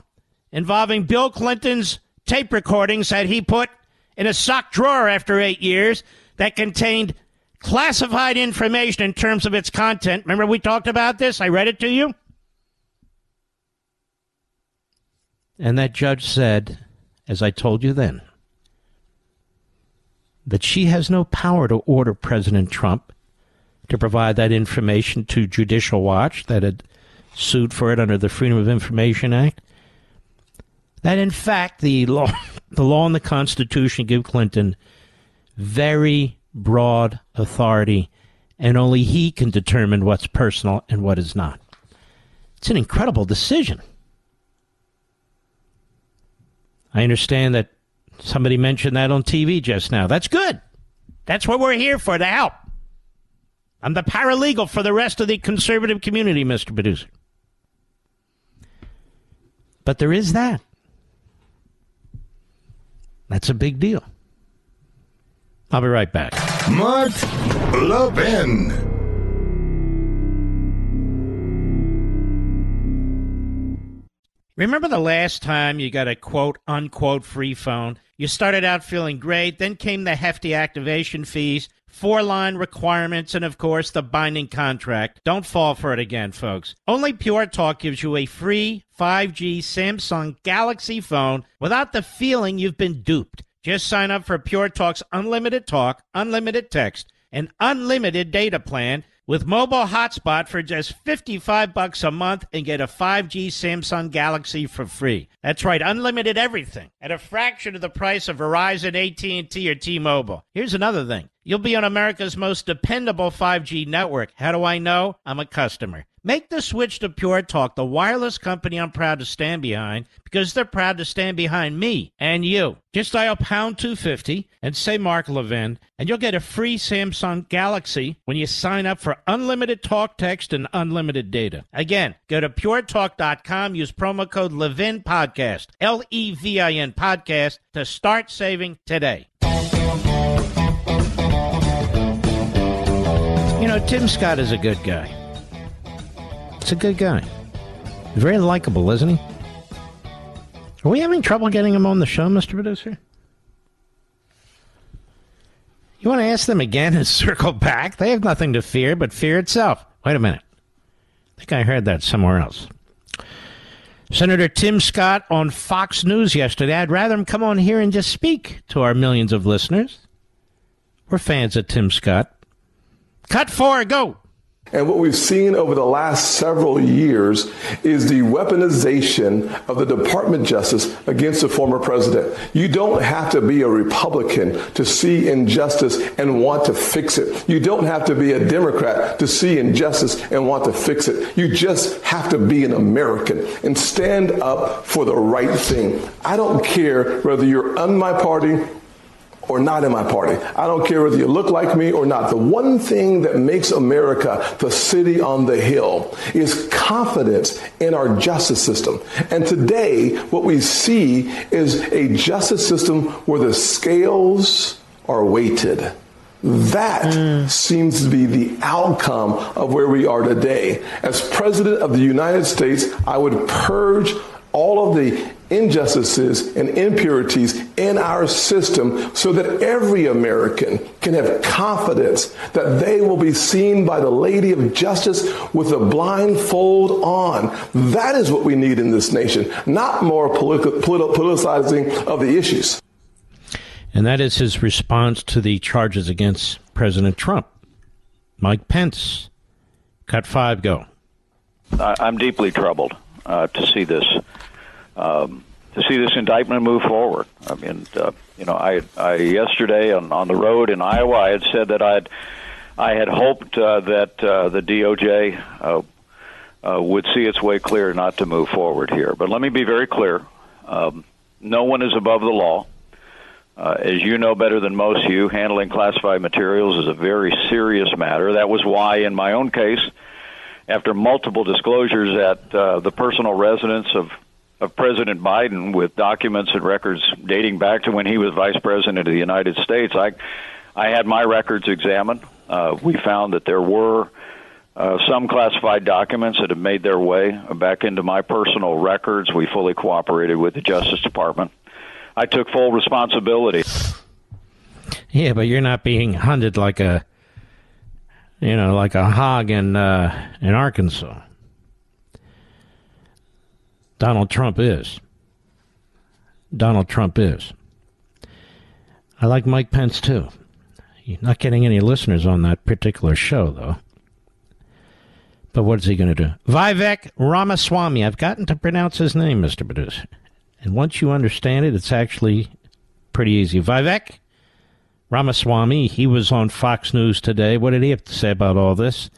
involving Bill Clinton's tape recordings that he put in a sock drawer after 8 years that contained classified information in terms of its content. Remember we talked about this? I read it to you. And that judge said, as I told you then, that she has no power to order President Trump to provide that information to Judicial Watch that had sued for it under the Freedom of Information Act. That, in fact, the law and the Constitution give Clinton very broad authority, and only he can determine what's personal and what is not. It's an incredible decision. I understand that somebody mentioned that on TV just now. That's good. That's what we're here for, to help. I'm the paralegal for the rest of the conservative community, Mr. Producer. But there is that. That's a big deal. I'll be right back. Mark Levin. Remember the last time you got a quote-unquote free phone? You started out feeling great, then came the hefty activation fees, 4-line requirements, and of course the binding contract. Don't fall for it again, folks. Only Pure Talk gives you a free 5G Samsung Galaxy phone without the feeling you've been duped. Just sign up for Pure Talk's unlimited talk, unlimited text, and unlimited data plan with mobile hotspot for just $55 a month and get a 5G Samsung Galaxy for free. That's right, unlimited everything at a fraction of the price of Verizon, AT&T, or T-Mobile. Here's another thing. You'll be on America's most dependable 5G network. How do I know? I'm a customer. Make the switch to Pure Talk, the wireless company I'm proud to stand behind, because they're proud to stand behind me and you. Just dial pound 250 and say Mark Levin, and you'll get a free Samsung Galaxy when you sign up for unlimited talk, text, and unlimited data. Again, go to puretalk.com, use promo code Levin Podcast, Levin Podcast, to start saving today. You know, Tim Scott is a good guy. It's a good guy. Very likable, isn't he? Are we having trouble getting him on the show, Mr. Producer? You want to ask them again and circle back? They have nothing to fear but fear itself. Wait a minute. I think I heard that somewhere else. Senator Tim Scott on Fox News yesterday. I'd rather him come on here and just speak to our millions of listeners. We're fans of Tim Scott. Cut 4, go. And what we've seen over the last several years is the weaponization of the Department of Justice against the former president. You don't have to be a Republican to see injustice and want to fix it. You don't have to be a Democrat to see injustice and want to fix it. You just have to be an American and stand up for the right thing. I don't care whether you're on my party or not in my party. I don't care whether you look like me or not. The one thing that makes America the city on the hill is confidence in our justice system. And today, what we see is a justice system where the scales are weighted. That seems to be the outcome of where we are today. As President of the United States, I would purge all of the injustices and impurities in our system so that every American can have confidence that they will be seen by the Lady of Justice with a blindfold on. That is what we need in this nation, not more politicizing of the issues. And that is his response to the charges against President Trump. Mike Pence, cut 5, go. I'm deeply troubled to see this indictment move forward. I mean, I yesterday on the road in Iowa, I had said that I had hoped that the DOJ would see its way clear not to move forward here. But let me be very clear: no one is above the law. As you know better than most, you handling classified materials is a very serious matter. That was why, in my own case, after multiple disclosures at the personal residence of President Biden with documents and records dating back to when he was Vice President of the United States, I had my records examined. We found that there were some classified documents that had made their way back into my personal records. We fully cooperated with the Justice Department. I took full responsibility. Yeah, but you're not being hunted like a hog in Arkansas. Donald Trump is. Donald Trump is. I like Mike Pence, too. You're not getting any listeners on that particular show, though. But what is he going to do? Vivek Ramaswamy. I've gotten to pronounce his name, Mr. Producer. And once you understand it, it's actually pretty easy. Vivek Ramaswamy, he was on Fox News today. What did he have to say about all this?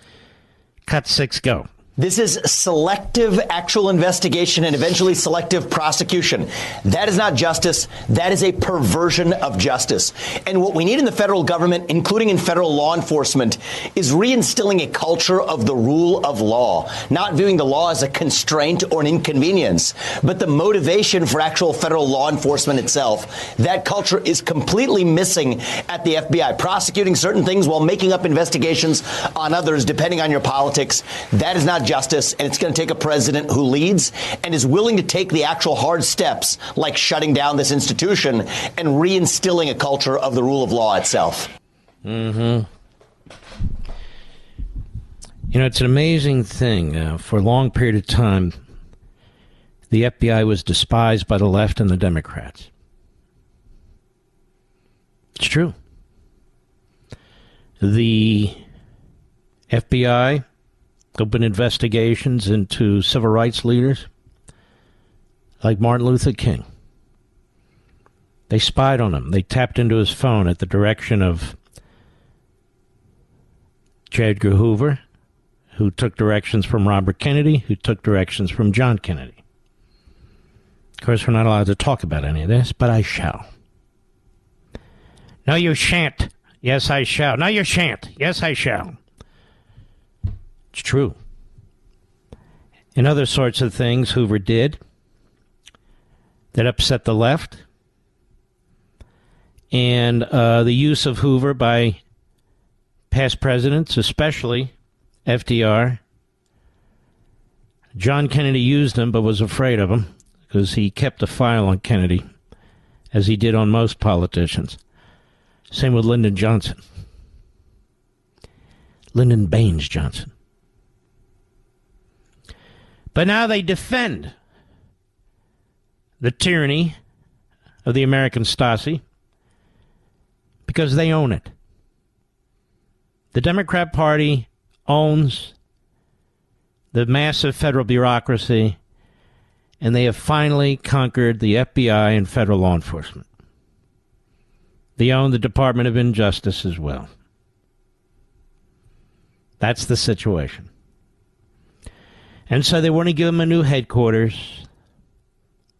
Cut 6, go. This is selective actual investigation and eventually selective prosecution. That is not justice. That is a perversion of justice. And what we need in the federal government, including in federal law enforcement, is reinstilling a culture of the rule of law, not viewing the law as a constraint or an inconvenience, but the motivation for actual federal law enforcement itself. That culture is completely missing at the FBI, prosecuting certain things while making up investigations on others, depending on your politics. That is not justice, and it's going to take a president who leads and is willing to take the actual hard steps, like shutting down this institution and reinstilling a culture of the rule of law itself. Mm-hmm. You know, it's an amazing thing. For a long period of time, the FBI was despised by the left and the Democrats. It's true. The FBI opened investigations into civil rights leaders like Martin Luther King. They spied on him. They tapped into his phone at the direction of J. Edgar Hoover, who took directions from Robert Kennedy, who took directions from John Kennedy. Of course, we're not allowed to talk about any of this, but I shall. No, you shan't. Yes, I shall. No, you shan't. Yes, I shall. It's true. And other sorts of things Hoover did that upset the left. And the use of Hoover by past presidents, especially FDR. John Kennedy used him but was afraid of him because he kept a file on Kennedy, as he did on most politicians. Same with Lyndon Johnson. Lyndon Baines Johnson. But now they defend the tyranny of the American Stasi because they own it. The Democrat Party owns the massive federal bureaucracy, and they have finally conquered the FBI and federal law enforcement. They own the Department of Injustice as well. That's the situation. And so they want to give them a new headquarters.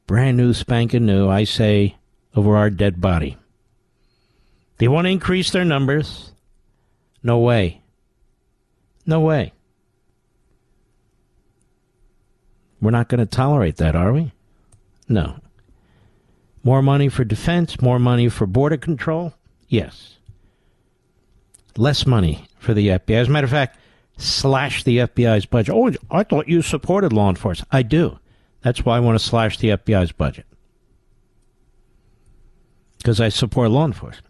Brand new, spanking new, I say, over our dead body. They want to increase their numbers. No way. No way. We're not going to tolerate that, are we? No. More money for defense, more money for border control? Yes. Less money for the FBI. As a matter of fact, slash the FBI's budget. Oh, I thought you supported law enforcement. I do. That's why I want to slash the FBI's budget. Because I support law enforcement.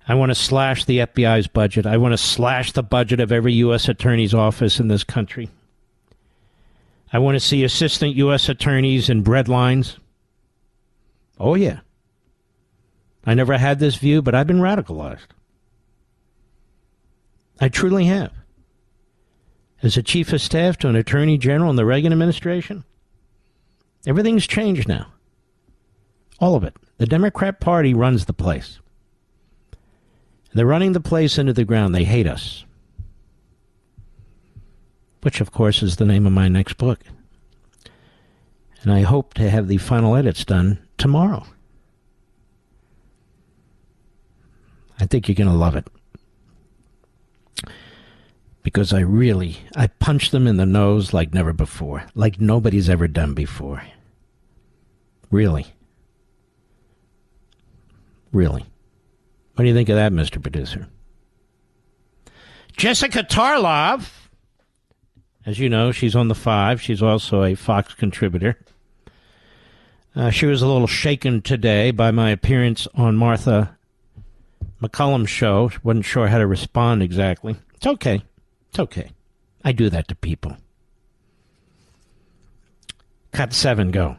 I want to slash the FBI's budget. I want to slash the budget of every U.S. attorney's office in this country. I want to see assistant U.S. attorneys in bread lines. Oh, yeah. I never had this view, but I've been radicalized. I truly have. As a chief of staff to an attorney general in the Reagan administration, everything's changed now. All of it. The Democrat Party runs the place. They're running the place into the ground. They hate us. Which, of course, is the name of my next book. And I hope to have the final edits done tomorrow. I think you're going to love it. Because I punch them in the nose like never before. Like nobody's ever done before. Really. Really. What do you think of that, Mr. Producer? Jessica Tarlov. As you know, she's on the 5. She's also a Fox contributor. She was a little shaken today by my appearance on Martha McCullum's show. She wasn't sure how to respond exactly. It's okay. It's okay. I do that to people. Cut 7, go.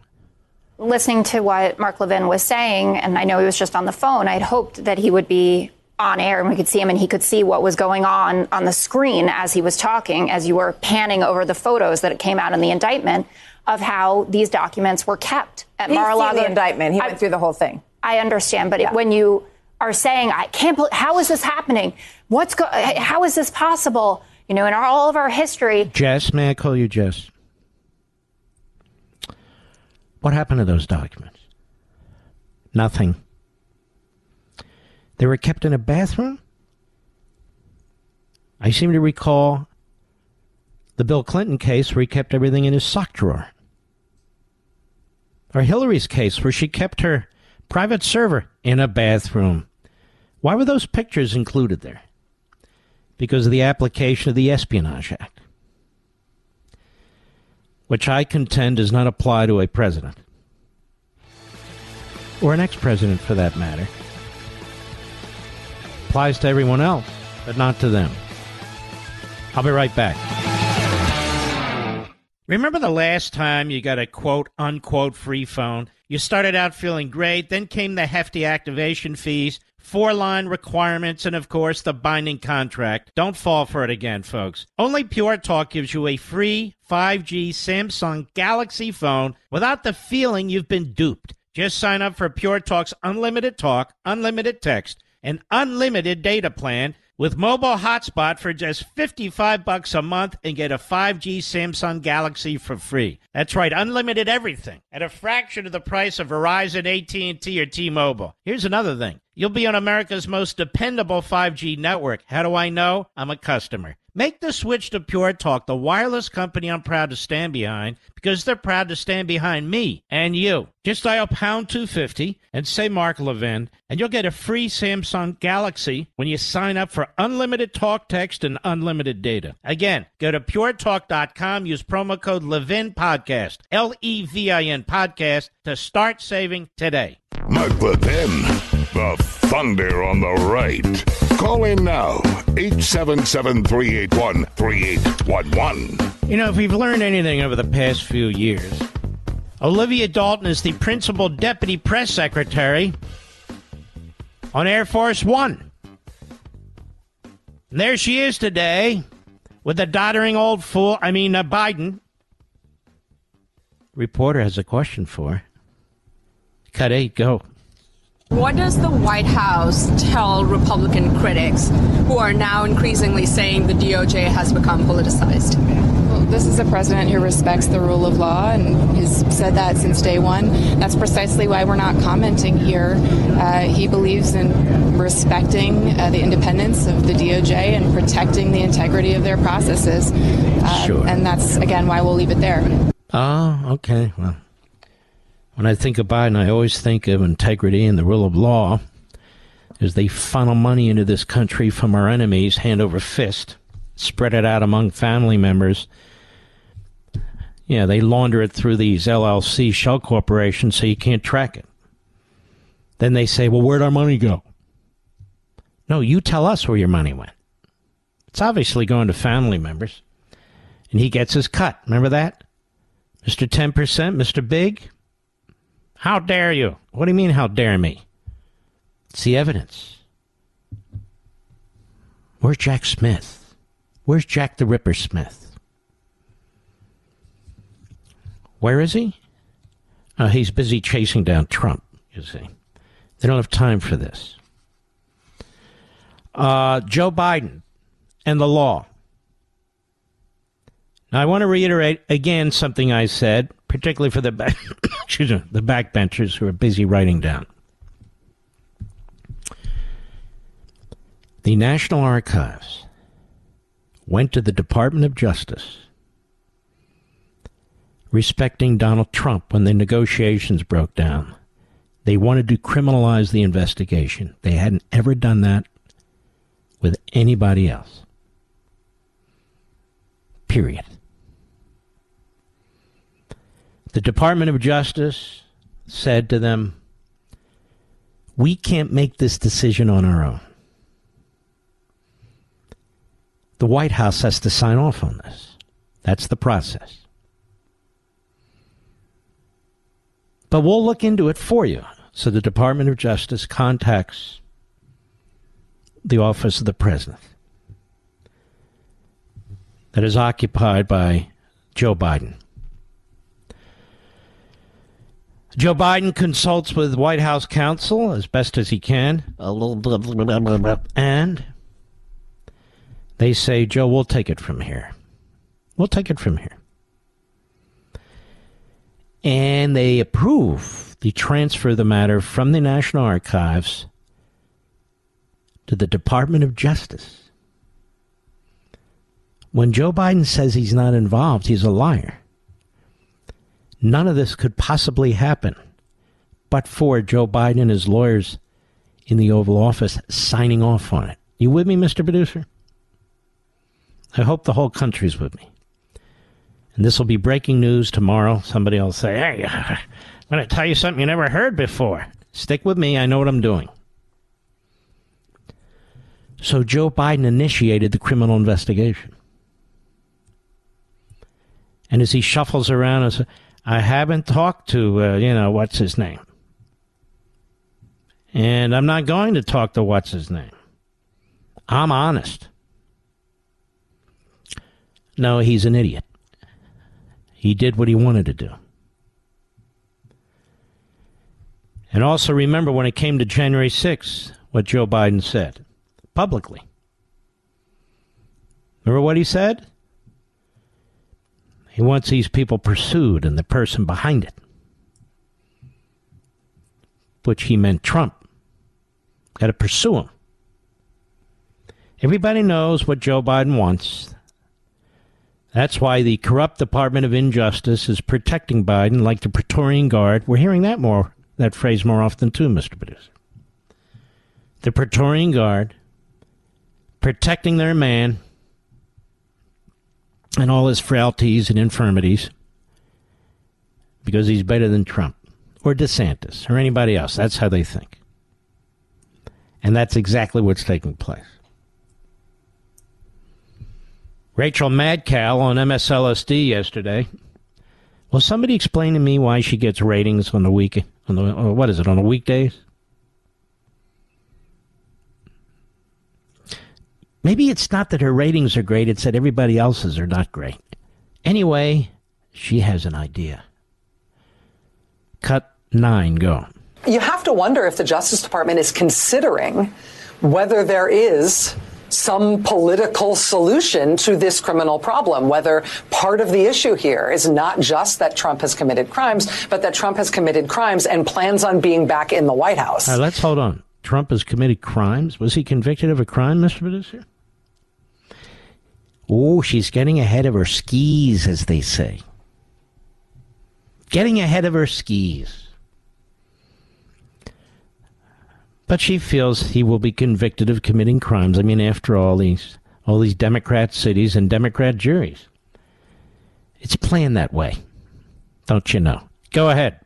Listening to what Mark Levin was saying, and I know he was just on the phone, I'd hoped that he would be on air and we could see him and he could see what was going on the screen as he was talking, as you were panning over the photos that came out in the indictment of how these documents were kept at Mar-a-Lago. He's seen the indictment. He went through the whole thing. I understand, but when you are saying, I can't believe, how is this happening? How is this possible? You know, in all of our history. Jess, may I call you Jess? What happened to those documents? Nothing. They were kept in a bathroom? I seem to recall the Bill Clinton case where he kept everything in his sock drawer. Or Hillary's case where she kept her private server in a bathroom. Why were those pictures included there? Because of the application of the Espionage Act, which I contend does not apply to a president. Or an ex-president, for that matter. Applies to everyone else, but not to them. I'll be right back. Remember the last time you got a quote-unquote free phone? You started out feeling great, then came the hefty activation fees, 4-line requirements, and of course the binding contract. Don't fall for it again, folks. Only Pure Talk gives you a free 5G Samsung Galaxy phone without the feeling you've been duped. Just sign up for Pure Talk's unlimited talk, unlimited text, and unlimited data plan with mobile hotspot for just $55 a month and get a 5G Samsung Galaxy for free. That's right, unlimited everything at a fraction of the price of Verizon, AT&T, or T-Mobile. Here's another thing. You'll be on America's most dependable 5G network. How do I know? I'm a customer. Make the switch to Pure Talk, the wireless company I'm proud to stand behind, because they're proud to stand behind me and you. Just dial pound 250 and say Mark Levin, and you'll get a free Samsung Galaxy when you sign up for unlimited talk, text, and unlimited data. Again, go to puretalk.com, use promo code Levin Podcast, Levin Podcast, to start saving today. Mark Levin, the thunder on the right. Call in now, 877-381-3811. You know, if we've learned anything over the past few years, Olivia Dalton is the principal deputy press secretary on Air Force One. And there she is today with the doddering old fool, Biden. Reporter has a question for her. Cut 8, go. What does the White House tell Republican critics who are now increasingly saying the DOJ has become politicized? Well, this is a president who respects the rule of law, and he's said that since day one. That's precisely why we're not commenting here. He believes in respecting the independence of the DOJ and protecting the integrity of their processes. Sure. And that's, again, why we'll leave it there. Oh, okay. Well, when I think of Biden, I always think of integrity and the rule of law as they funnel money into this country from our enemies, hand over fist, spread it out among family members. Yeah, they launder it through these LLC shell corporations so you can't track it. Then they say, well, where'd our money go? No, you tell us where your money went. It's obviously going to family members. And he gets his cut. Remember that? Mr. 10%, Mr. Big? How dare you? What do you mean, how dare me? It's the evidence. Where's Jack Smith? Where's Jack the Ripper Smith? Where is he? He's busy chasing down Trump, you see. They don't have time for this. Joe Biden and the law. Now, I want to reiterate again something I said, particularly for the the backbenchers who are busy writing down. The National Archives went to the Department of Justice respecting Donald Trump when the negotiations broke down. They wanted to criminalize the investigation. They hadn't ever done that with anybody else. Period. The Department of Justice said to them, we can't make this decision on our own. The White House has to sign off on this. That's the process. But we'll look into it for you. So the Department of Justice contacts the Office of the President that is occupied by Joe Biden. Joe Biden consults with White House counsel as best as he can. And they say, Joe, we'll take it from here. We'll take it from here. And they approve the transfer of the matter from the National Archives to the Department of Justice. When Joe Biden says he's not involved, he's a liar. None of this could possibly happen but for Joe Biden and his lawyers in the Oval Office signing off on it. You with me, Mr. Producer? I hope the whole country's with me. And this will be breaking news tomorrow. Somebody will say, hey, I'm going to tell you something you never heard before. Stick with me. I know what I'm doing. So Joe Biden initiated the criminal investigation. And as he shuffles around and says, I haven't talked to, what's his name? And I'm not going to talk to what's his name. I'm honest. No, he's an idiot. He did what he wanted to do. And also remember when it came to January 6th, what Joe Biden said publicly. Remember what he said? He wants these people pursued and the person behind it, which he meant Trump. Got to pursue him. Everybody knows what Joe Biden wants. That's why the corrupt Department of Injustice is protecting Biden like the Praetorian Guard. We're hearing that phrase more often too, Mr. Producer. The Praetorian Guard protecting their man and all his frailties and infirmities because he's better than Trump or DeSantis or anybody else. That's how they think. And that's exactly what's taking place. Rachel Madcow on MSLSD yesterday. Will somebody explain to me why she gets ratings on the on the weekdays? Maybe it's not that her ratings are great, it's that everybody else's are not great. Anyway, she has an idea. Cut 9, go. You have to wonder if the Justice Department is considering whether there is some political solution to this criminal problem, whether part of the issue here is not just that Trump has committed crimes, but that Trump has committed crimes and plans on being back in the White House. Let's hold on. Trump has committed crimes? Was he convicted of a crime, Mr. Producer? Oh, she's getting ahead of her skis, as they say. Getting ahead of her skis. But she feels he will be convicted of committing crimes. I mean, after all these Democrat cities and Democrat juries. It's planned that way. Don't you know? Go ahead.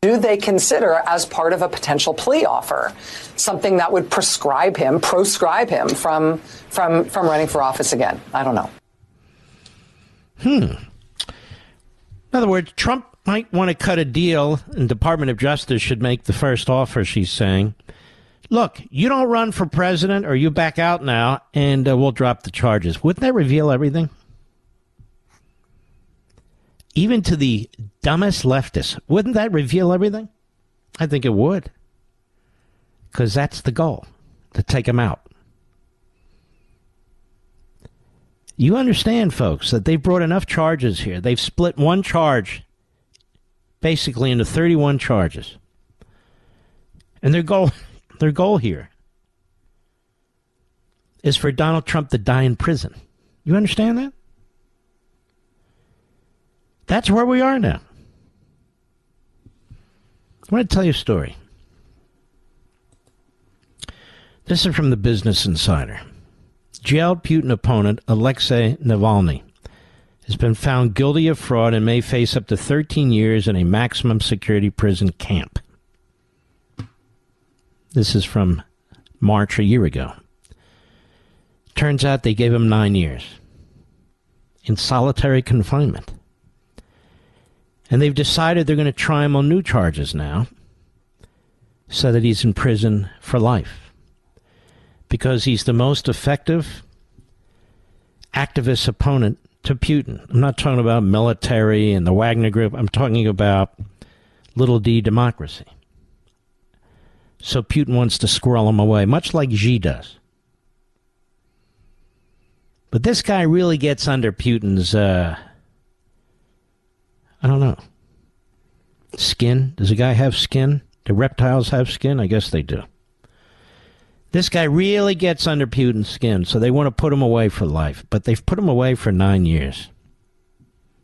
Do they consider, as part of a potential plea offer, something that would proscribe him from running for office again? I don't know. In other words, Trump might want to cut a deal, and Department of Justice should make the first offer, she's saying, look, you don't run for president or you back out now and we'll drop the charges. Wouldn't that reveal everything? Even to the dumbest leftists, wouldn't that reveal everything? I think it would. Because that's the goal, to take them out. You understand, folks, that they've brought enough charges here. They've split one charge basically into 31 charges. And their goal here is for Donald Trump to die in prison. You understand that? That's where we are now. I want to tell you a story. This is from the Business Insider. Jailed Putin opponent Alexei Navalny has been found guilty of fraud and may face up to 13 years in a maximum security prison camp. This is from March a year ago. Turns out they gave him 9 years in solitary confinement. And they've decided they're going to try him on new charges now so that he's in prison for life. Because he's the most effective activist opponent to Putin. I'm not talking about military and the Wagner Group. I'm talking about little d democracy. So Putin wants to squirrel him away, much like Xi does. But this guy really gets under Putin's, I don't know, skin. Does a guy have skin? Do reptiles have skin? I guess they do. This guy really gets under Putin's skin, so they want to put him away for life. But they've put him away for 9 years.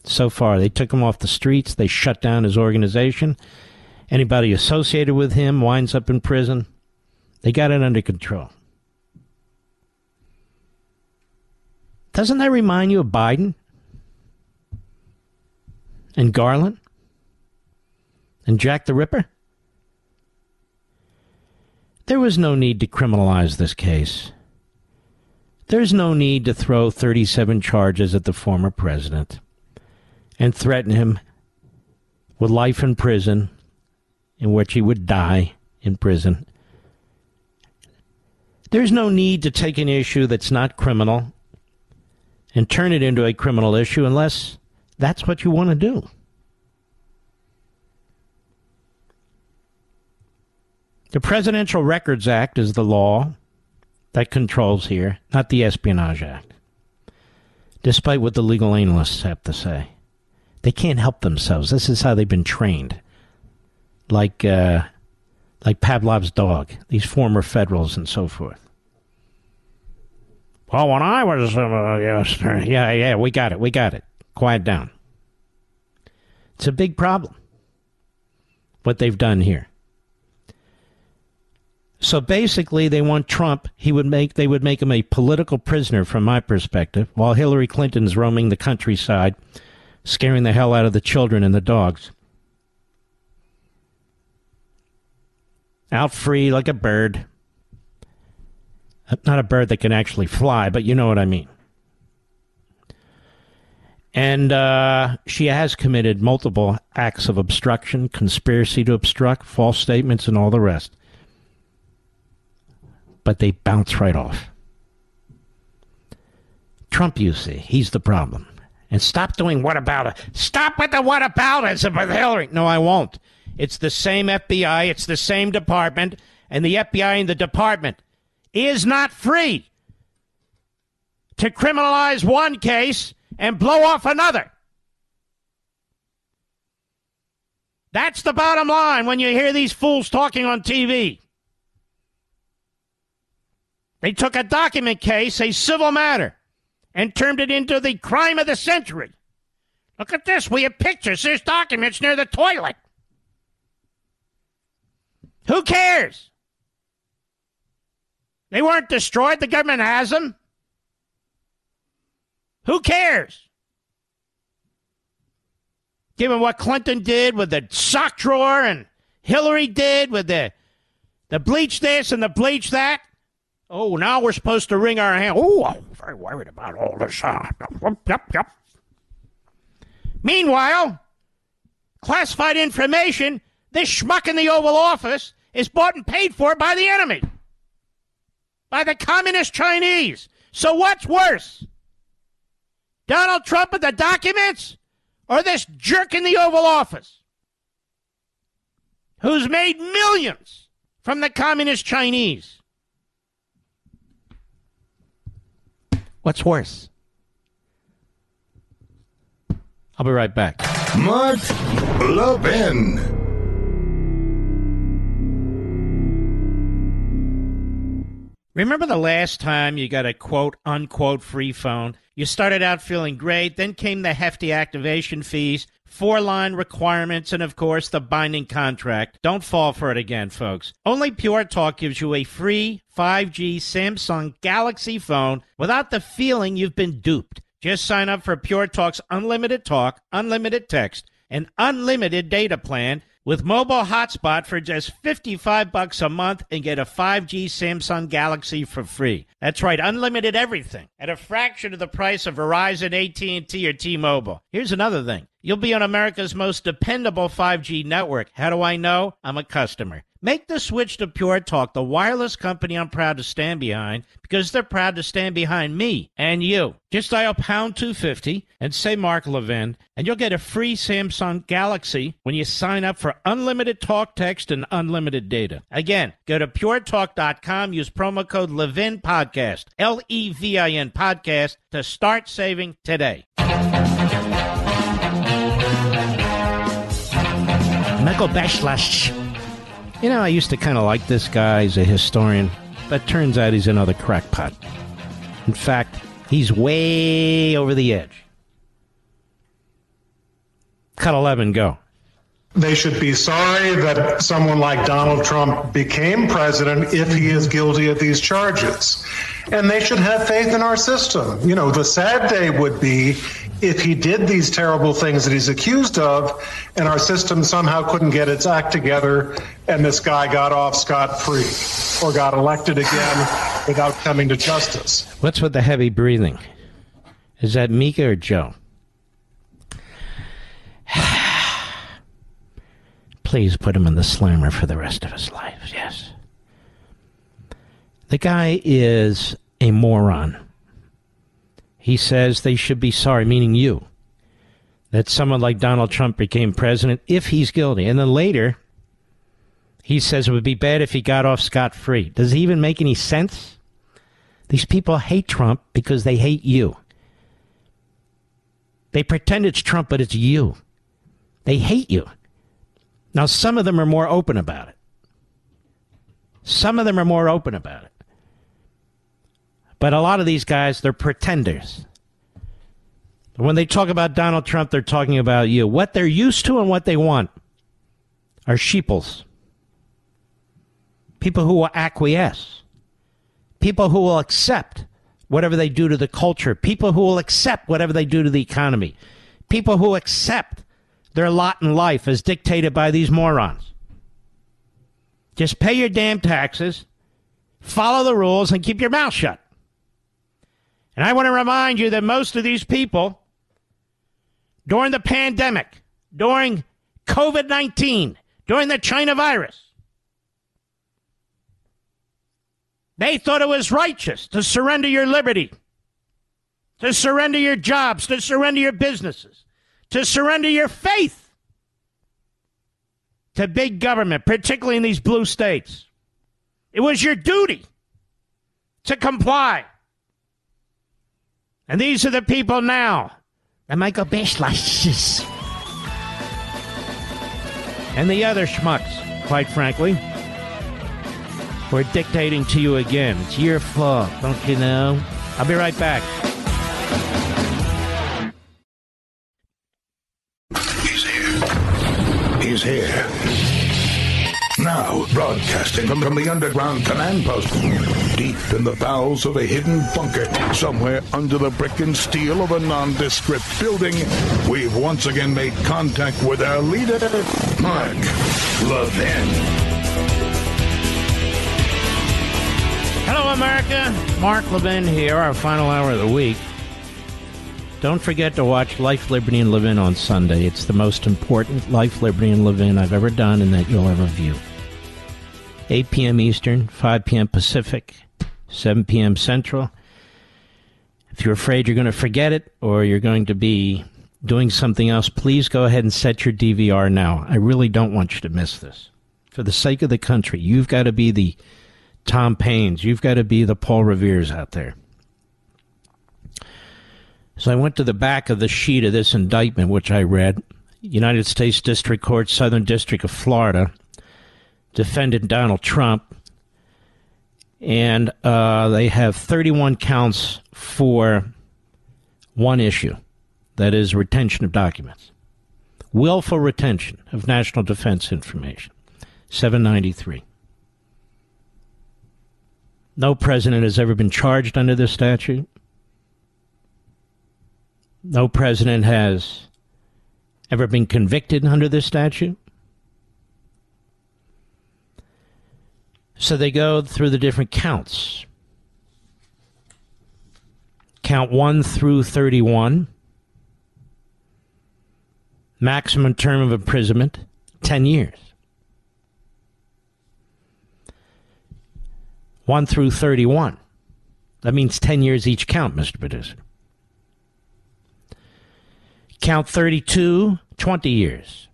So far, they took him off the streets. They shut down his organization. Anybody associated with him winds up in prison. They got it under control. Doesn't that remind you of Biden? And Garland? And Jack the Ripper? There was no need to criminalize this case. There's no need to throw 37 charges at the former president and threaten him with life in prison, in which he would die in prison. There's no need to take an issue that's not criminal and turn it into a criminal issue unless that's what you want to do. The Presidential Records Act is the law that controls here, not the Espionage Act. Despite what the legal analysts have to say. They can't help themselves. This is how they've been trained. Like Pavlov's dog, these former federals and so forth. Well, when I was, yeah, we got it. Quiet down. It's a big problem, what they've done here. So basically, they want Trump. They would make him a political prisoner, from my perspective, while Hillary Clinton's roaming the countryside, scaring the hell out of the children and the dogs. Out free like a bird. Not a bird that can actually fly, but you know what I mean. And she has committed multiple acts of obstruction, conspiracy to obstruct, false statements, and all the rest. But they bounce right off. Trump, you see, he's the problem. And stop doing what about it. Stop with the what about it with Hillary. No, I won't. It's the same FBI. It's the same department. And the FBI and the department is not free to criminalize one case and blow off another. That's the bottom line when you hear these fools talking on TV. They took a document case, a civil matter, and turned it into the crime of the century. Look at this. We have pictures. There's documents near the toilet. Who cares? They weren't destroyed. The government has them. Who cares? Given what Clinton did with the sock drawer and Hillary did with the bleach this and the bleach that. Oh, now we're supposed to wring our hands. Oh, I'm very worried about all this. Yep. Meanwhile, classified information, this schmuck in the Oval Office is bought and paid for by the enemy. by the communist Chinese. So what's worse? Donald Trump and the documents, or this jerk in the Oval Office who's made millions from the communist Chinese? What's worse? I'll be right back. Mark Levin. Remember the last time you got a quote-unquote free phone? You started out feeling great, then came the hefty activation fees, 4-line requirements, and of course the binding contract. Don't fall for it again, folks. Only Pure Talk gives you a free 5G Samsung Galaxy phone without the feeling you've been duped. Just sign up for Pure Talk's unlimited talk, unlimited text, and unlimited data plan with mobile hotspot for just $55 a month and get a 5G Samsung Galaxy for free. That's right, unlimited everything at a fraction of the price of Verizon, AT&T, or T-Mobile. Here's another thing. You'll be on America's most dependable 5G network. How do I know? I'm a customer. Make the switch to Pure Talk, the wireless company I'm proud to stand behind, because they're proud to stand behind me and you. Just dial pound 250 and say Mark Levin, and you'll get a free Samsung Galaxy when you sign up for unlimited talk, text, and unlimited data. Again, go to puretalk.com, use promo code Levin Podcast, Levin Podcast, to start saving today. Michael Bashlash. You know, I used to kind of like this guy. He's a historian, but turns out he's another crackpot. In fact, he's way over the edge. Cut 11, go. They should be sorry that someone like Donald Trump became president if he is guilty of these charges. And they should have faith in our system. You know, the sad day would be if he did these terrible things that he's accused of and our system somehow couldn't get its act together and this guy got off scot-free or got elected again without coming to justice. What's with the heavy breathing? Is that Mika or Joe? Please put him in the slammer for the rest of his life, yes. The guy is a moron. He says they should be sorry, meaning you, that someone like Donald Trump became president if he's guilty. And then later, he says it would be bad if he got off scot-free. Does it even make any sense? These people hate Trump because they hate you. They pretend it's Trump, but it's you. They hate you. Now, some of them are more open about it. Some of them are more open about it. But a lot of these guys, they're pretenders. When they talk about Donald Trump, they're talking about you. What they're used to and what they want are sheeples. People who will acquiesce. People who will accept whatever they do to the culture. People who will accept whatever they do to the economy. People who accept their lot in life as dictated by these morons. Just pay your damn taxes, follow the rules, and keep your mouth shut. And I want to remind you that most of these people, during the pandemic, during COVID-19, during the China virus, they thought it was righteous to surrender your liberty, to surrender your jobs, to surrender your businesses, to surrender your faith to big government, particularly in these blue states. It was your duty to comply. And these are the people now, the Michael Bashlashes and the other schmucks, quite frankly, who are dictating to you again. It's your fault, don't you know? I'll be right back. He's here. Now, broadcasting from the underground command post, deep in the bowels of a hidden bunker, somewhere under the brick and steel of a nondescript building, we've once again made contact with our leader, Mark Levin. Hello, America. Mark Levin here, our final hour of the week. Don't forget to watch Life, Liberty, and Levin on Sunday. It's the most important Life, Liberty, and Levin I've ever done and that you'll ever view. 8 p.m. Eastern, 5 p.m. Pacific. 7 p.m. Central. If you're afraid you're going to forget it or you're going to be doing something else, please go ahead and set your DVR now. I really don't want you to miss this. For the sake of the country, you've got to be the Tom Paines. You've got to be the Paul Reveres out there. So I went to the back of the sheet of this indictment, which I read. United States District Court, Southern District of Florida, defendant Donald Trump. And they have 31 counts for one issue. That is retention of documents. Willful retention of national defense information. 793. No president has ever been charged under this statute. No president has ever been convicted under this statute. So they go through the different counts. Count 1 through 31. Maximum term of imprisonment, 10 years. 1 through 31. That means 10 years each count, Mr. Producer. Count 32, 20 years.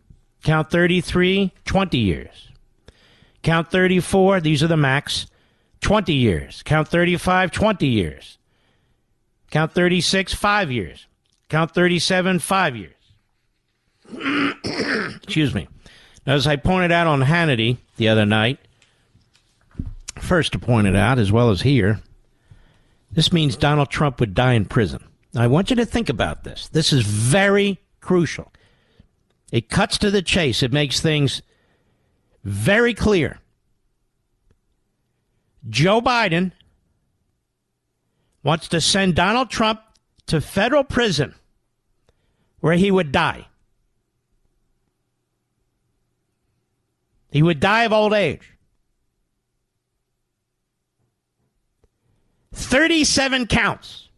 Count 33, 20 years. Count 34, these are the max, 20 years. Count 35, 20 years. Count 36, 5 years. Count 37, 5 years. Excuse me. Now, as I pointed out on Hannity the other night, first to point it out, as well as here, this means Donald Trump would die in prison. Now, I want you to think about this. This is very crucial. It cuts to the chase. It makes things very clear. Joe Biden wants to send Donald Trump to federal prison where he would die. He would die of old age. 37 counts.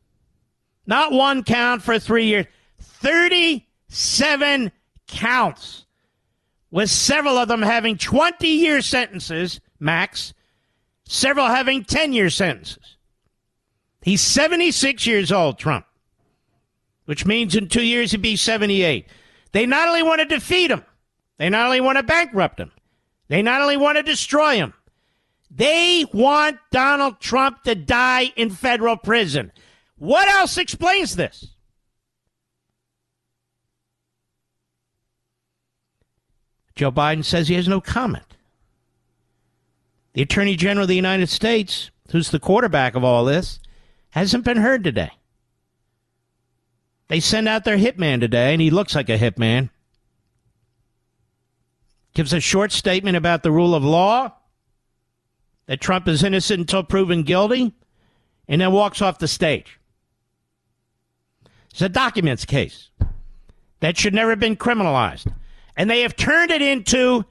Not one count for 3 years. 37 counts. With several of them having 20-year sentences, max. Several having 10-year sentences. He's 76 years old, Trump. Which means in 2 years he'd be 78. They not only want to defeat him. They not only want to bankrupt him. They not only want to destroy him. They want Donald Trump to die in federal prison. What else explains this? Joe Biden says he has no comment. The Attorney General of the United States, who's the quarterback of all this, hasn't been heard today. They send out their hitman today, and he looks like a hitman. Gives a short statement about the rule of law, that Trump is innocent until proven guilty, and then walks off the stage. It's a documents case that should never have been criminalized. And they have turned it into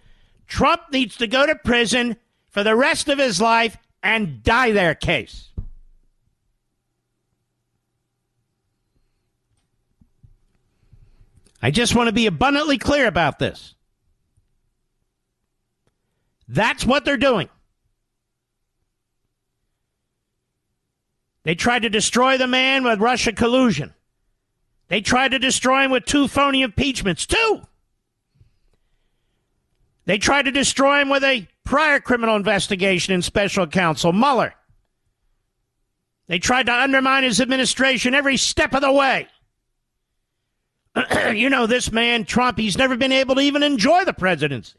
Trump needs to go to prison for the rest of his life and die there case. I just want to be abundantly clear about this. That's what they're doing. They tried to destroy the man with Russia collusion. They tried to destroy him with 2 phony impeachments. 2! They tried to destroy him with a prior criminal investigation in special counsel, Mueller. They tried to undermine his administration every step of the way. You know, this man, Trump, he's never been able to even enjoy the presidency.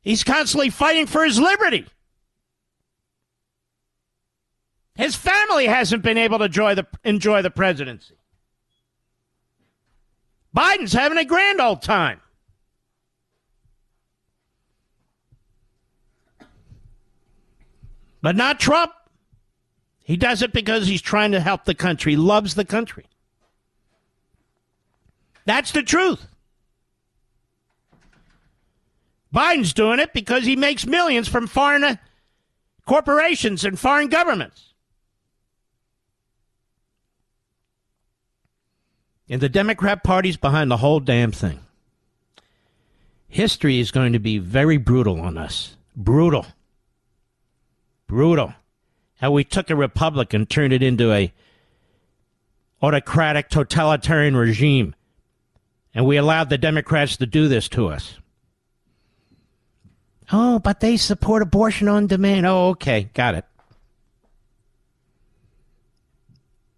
He's constantly fighting for his liberty. His family hasn't been able to enjoy the presidency. Biden's having a grand old time. But not Trump. He does it because he's trying to help the country, loves the country. That's the truth. Biden's doing it because he makes millions from foreign corporations and foreign governments. And the Democrat Party's behind the whole damn thing. History is going to be very brutal on us. Brutal. Brutal. how we took a republic and turned it into a autocratic, totalitarian regime, and we allowed the Democrats to do this to us. Oh, but they support abortion on demand. Oh, okay, got it.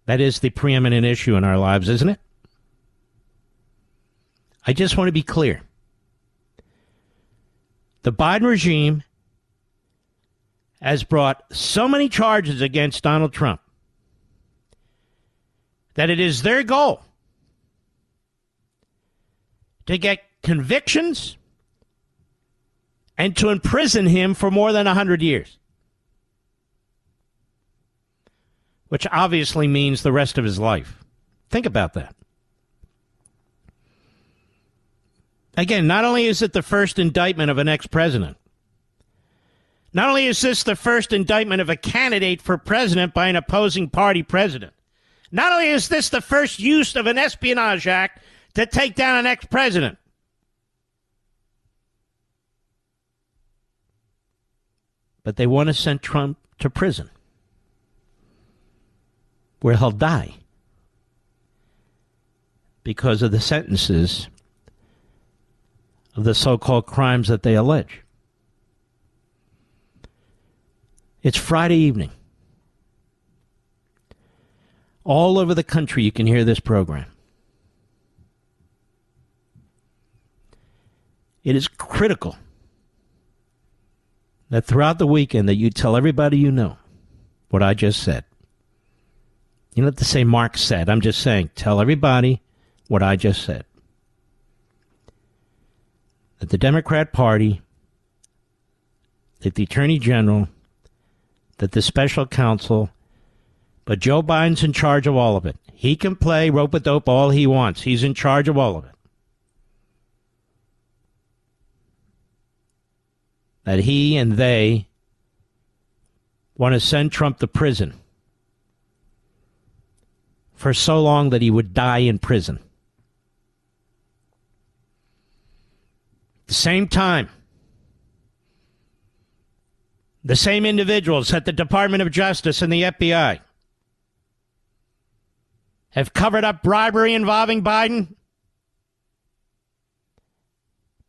That is the preeminent issue in our lives, isn't it? I just want to be clear. The Biden regime has brought so many charges against Donald Trump that it is their goal to get convictions and to imprison him for more than 100 years. Which obviously means the rest of his life. Think about that. Again, not only is it the first indictment of an ex-president, not only is this the first indictment of a candidate for president by an opposing party president, not only is this the first use of an Espionage Act to take down an ex-president, but they want to send Trump to prison, where he'll die because of the sentences of the so-called crimes that they allege. It's Friday evening. All over the country you can hear this program. It is critical that throughout the weekend that you tell everybody you know what I just said. You don't have to say Mark said. I'm just saying, tell everybody what I just said. That the Democrat Party, that the Attorney General, that the special counsel, but Joe Biden's in charge of all of it. He can play rope-a-dope all he wants. He's in charge of all of it. That he and they want to send Trump to prison for so long that he would die in prison. At the same time, the same individuals at the Department of Justice and the FBI have covered up bribery involving Biden,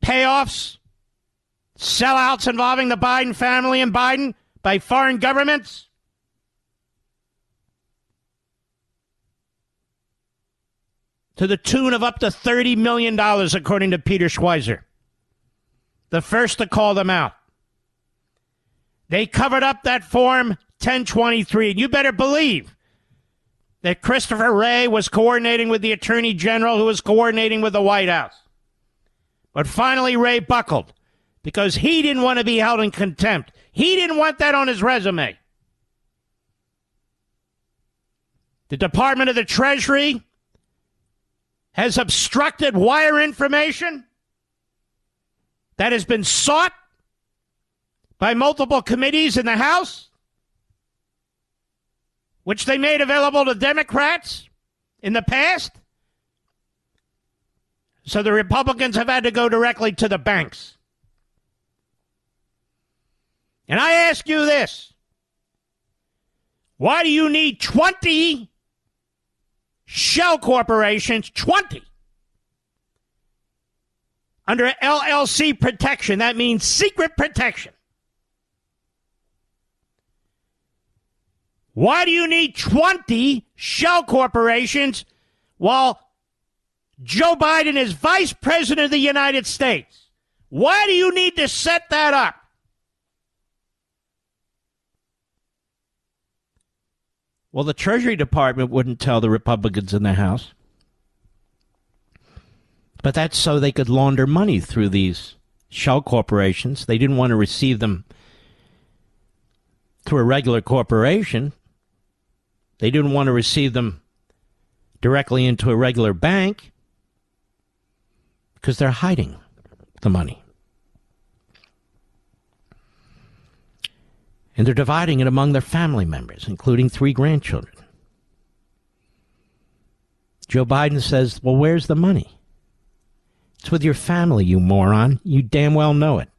payoffs, sellouts involving the Biden family and Biden by foreign governments. To the tune of up to $30 million, according to Peter Schweizer, the first to call them out. They covered up that Form 1023, and you better believe that Christopher Wray was coordinating with the Attorney General, who was coordinating with the White House. But finally, Wray buckled because he didn't want to be held in contempt. He didn't want that on his resume. The Department of the Treasury has obstructed wire information that has been sought by multiple committees in the House, which they made available to Democrats in the past. So the Republicans have had to go directly to the banks. And I ask you this. Why do you need 20 shell corporations, 20, under LLC protection? That means secret protection. Why do you need 20 shell corporations while Joe Biden is vice president of the United States? Why do you need to set that up? Well, the Treasury Department wouldn't tell the Republicans in the House. But that's so they could launder money through these shell corporations. They didn't want to receive them through a regular corporation. They didn't want to receive them directly into a regular bank because they're hiding the money. And they're dividing it among their family members, including 3 grandchildren. Joe Biden says, well, where's the money? It's with your family, you moron. You damn well know it.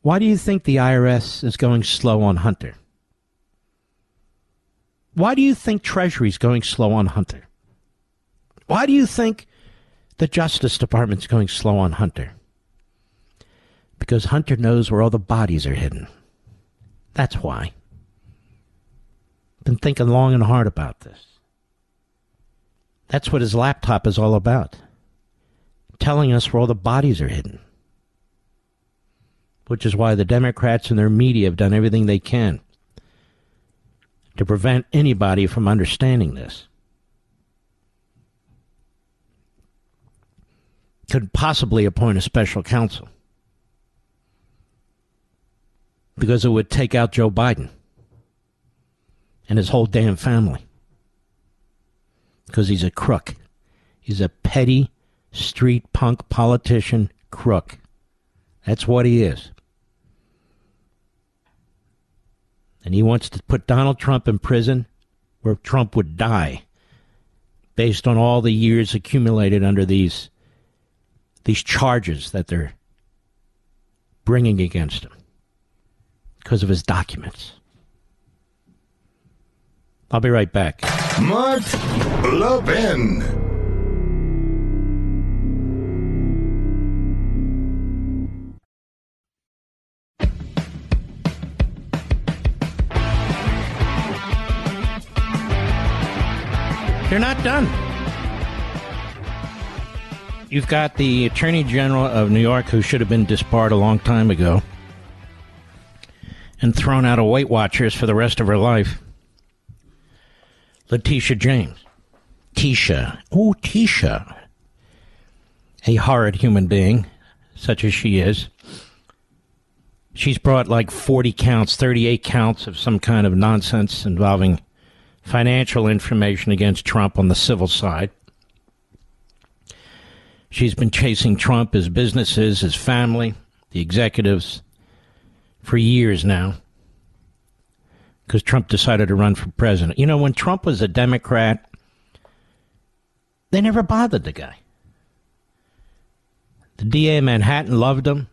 Why do you think the IRS is going slow on Hunter? Why do you think Treasury is going slow on Hunter? Why do you think the Justice Department is going slow on Hunter? Because Hunter knows where all the bodies are hidden. That's why. Been thinking long and hard about this. That's what his laptop is all about. Telling us where all the bodies are hidden. Which is why the Democrats and their media have done everything they can to prevent anybody from understanding this. Could possibly appoint a special counsel. Because it would take out Joe Biden and his whole damn family. Because he's a crook. He's a petty, street punk politician crook. That's what he is. And he wants to put Donald Trump in prison where Trump would die based on all the years accumulated under these charges that they're bringing against him because of his documents. I'll be right back. Mark Levin. They're not done. You've got the Attorney General of New York, who should have been disbarred a long time ago and thrown out of Weight Watchers for the rest of her life. Letitia James. Tisha. Oh, Tisha. A horrid human being, such as she is. She's brought like 40 counts, 38 counts of some kind of nonsense involving financial information against Trump on the civil side. She's been chasing Trump, his businesses, his family, the executives, for years now, because Trump decided to run for president. You know, when Trump was a Democrat, they never bothered the guy. The DA of Manhattan loved him.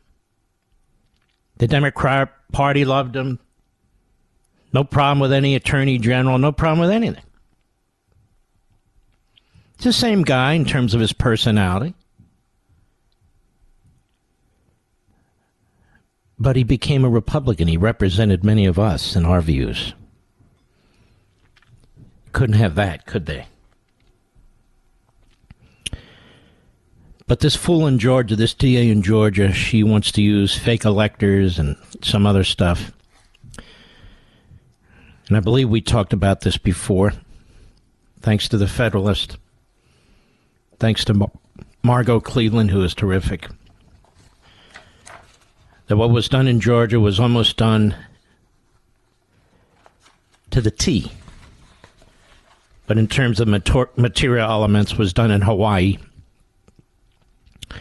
The Democrat Party loved him. No problem with any attorney general. No problem with anything. It's the same guy in terms of his personality. But he became a Republican. He represented many of us in our views. Couldn't have that, could they? But this fool in Georgia, this DA in Georgia, she wants to use fake electors and some other stuff. And I believe we talked about this before. Thanks to the Federalist. Thanks to Margot Cleveland, who is terrific. That what was done in Georgia was almost done to the T. But in terms of material elements, was done in Hawaii. It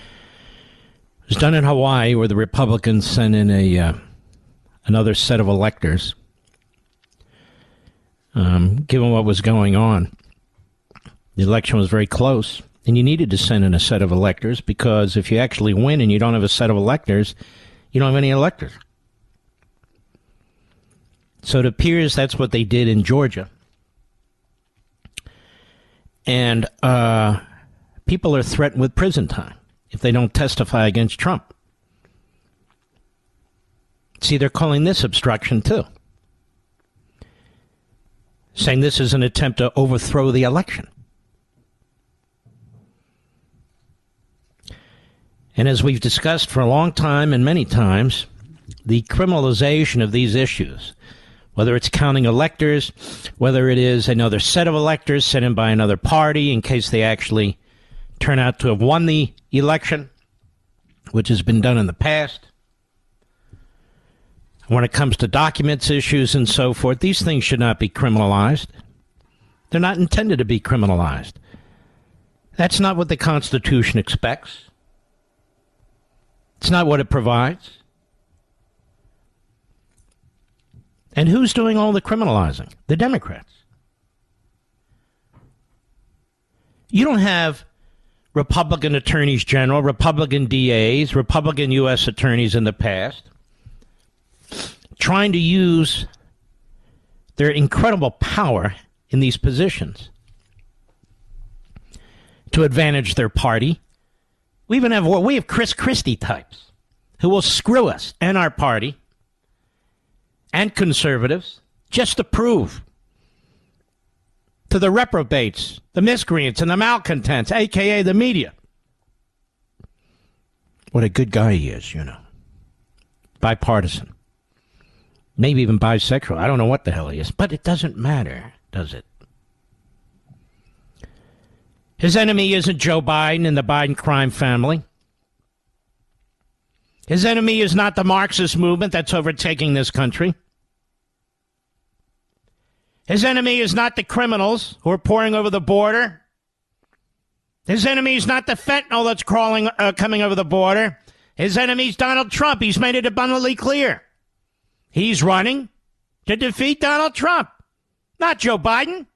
was done in Hawaii, where the Republicans sent in another set of electors. Given what was going on, the election was very close, and you needed to send in a set of electors, because if you actually win and you don't have a set of electors, you don't have any electors. So it appears that's what they did in Georgia. And people are threatened with prison time if they don't testify against Trump. See, they're calling this obstruction, too. Saying this is an attempt to overthrow the election. And as we've discussed for a long time and many times, the criminalization of these issues, whether it's counting electors, whether it is another set of electors sent in by another party in case they actually turn out to have won the election, which has been done in the past. When it comes to documents issues and so forth, these things should not be criminalized. They're not intended to be criminalized. That's not what the Constitution expects. It's not what it provides. And who's doing all the criminalizing? The Democrats. You don't have Republican attorneys general, Republican DAs, Republican U.S. attorneys in the past trying to use their incredible power in these positions to advantage their party. We have Chris Christie types who will screw us and our party and conservatives just to prove to the reprobates, the miscreants, and the malcontents, a.k.a. the media, what a good guy he is, Bipartisan. Maybe even bisexual. I don't know what the hell he is. But it doesn't matter, does it? His enemy isn't Joe Biden and the Biden crime family. His enemy is not the Marxist movement that's overtaking this country. His enemy is not the criminals who are pouring over the border. His enemy is not the fentanyl that's coming over the border. His enemy is Donald Trump. He's made it abundantly clear. He's running to defeat Donald Trump, not Joe Biden.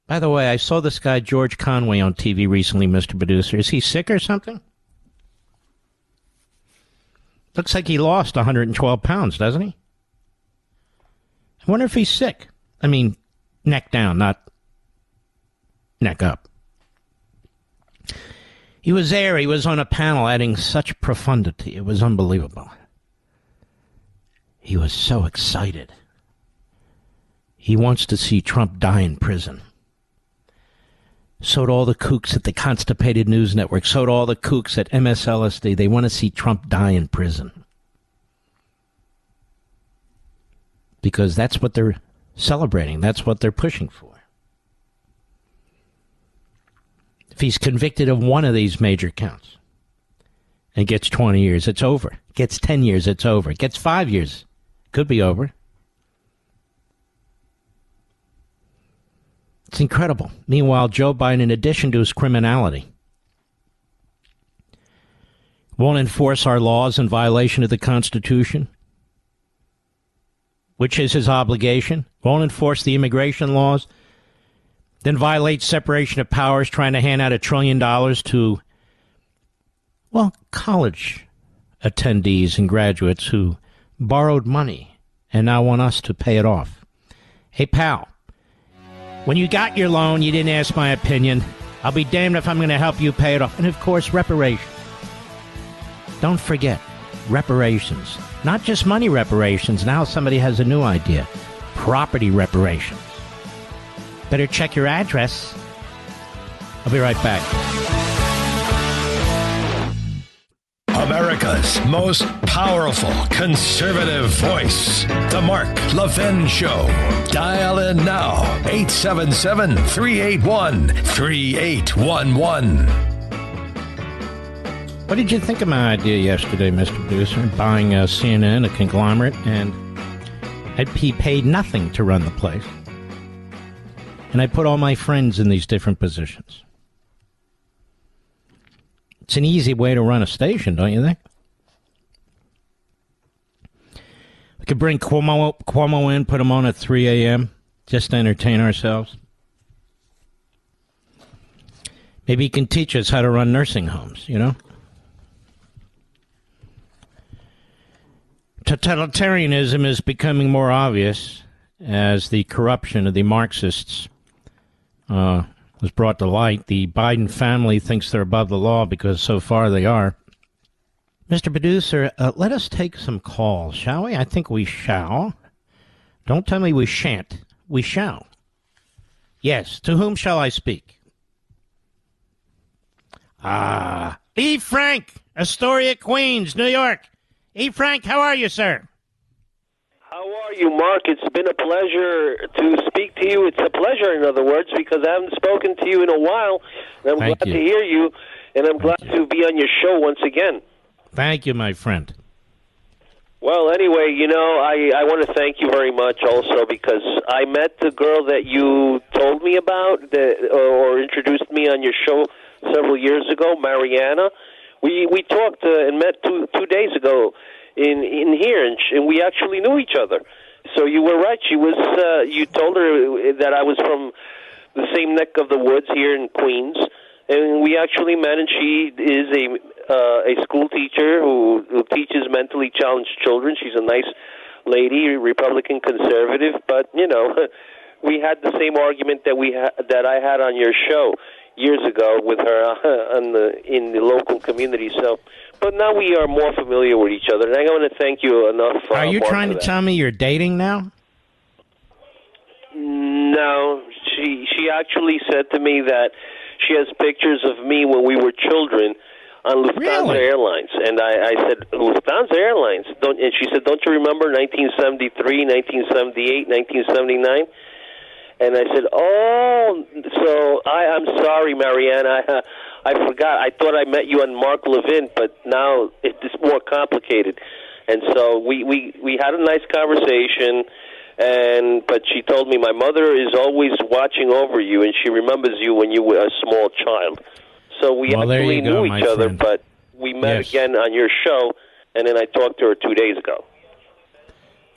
By the way, I saw this guy, George Conway, on TV recently, Mr. Producer. Is he sick or something? Looks like he lost 112 pounds, doesn't he? I wonder if he's sick. I mean, neck down, not neck up. He was there. He was on a panel adding such profundity. It was unbelievable. He was so excited. He wants to see Trump die in prison. So do all the kooks at the Constipated News Network. So do all the kooks at MSLSD. They want to see Trump die in prison. Because that's what they're celebrating. That's what they're pushing for. If he's convicted of one of these major counts and gets 20 years, it's over. Gets 10 years, it's over. Gets 5 years, could be over. It's incredible. Meanwhile, Joe Biden, in addition to his criminality, won't enforce our laws in violation of the Constitution, which is his obligation, won't enforce the immigration laws, then violates separation of powers, trying to hand out $1 trillion to, college attendees and graduates who borrowed money and now want us to pay it off. Hey, pal, when you got your loan, you didn't ask my opinion. I'll be damned if I'm going to help you pay it off. And, of course, reparations. Don't forget, reparations. Not just money reparations. Now somebody has a new idea. Property reparations. Better check your address. I'll be right back. America's most powerful conservative voice. The Mark Levin Show. Dial in now. 877-381-3811. What did you think of my idea yesterday, Mr. Producer? Buying CNN, a conglomerate, and he paid nothing to run the place. And I put all my friends in these different positions. It's an easy way to run a station, don't you think? We could bring Cuomo in, put him on at 3 a.m., just to entertain ourselves. Maybe he can teach us how to run nursing homes, Totalitarianism is becoming more obvious as the corruption of the Marxists was brought to light. The Biden family thinks they're above the law because so far they are. Mr. Producer, let us take some calls, shall we? I think we shall. Don't tell me we shan't. We shall. Yes, to whom shall I speak? E. Frank, Astoria, Queens, New York. E. Frank, how are you, sir? How are you, Mark? It's been a pleasure to speak to you. It's a pleasure, in other words, because I haven't spoken to you in a while, and I'm glad to hear you, and I'm glad to be on your show once again. Thank you, my friend. Well, anyway, I want to thank you very much also because I met the girl that you told me about or introduced me on your show several years ago, Mariana. We talked and met two days ago in here, and we actually knew each other. So you were right. She was. You told her that I was from the same neck of the woods here in Queens, And we actually met, and she is a school teacher who teaches mentally challenged children. She's a nice lady, Republican conservative, but, you know, we had the same argument that I had on your show years ago with her in the local community. So, but now we are more familiar with each other, and I want to thank you enough. Are you trying to tell me you're dating now? No, she actually said to me that she has pictures of me when we were children on Lufthansa Airlines, and I said, Lufthansa Airlines? And she said, don't you remember 1973, 1978, 1979? And I said, oh, so I'm sorry, Marianne. I forgot. I thought I met you on Mark Levin, but now it's more complicated. And so we had a nice conversation, but she told me my mother is always watching over you, and she remembers you when you were a small child. So we actually knew each other, but we met again on your show, and then I talked to her 2 days ago.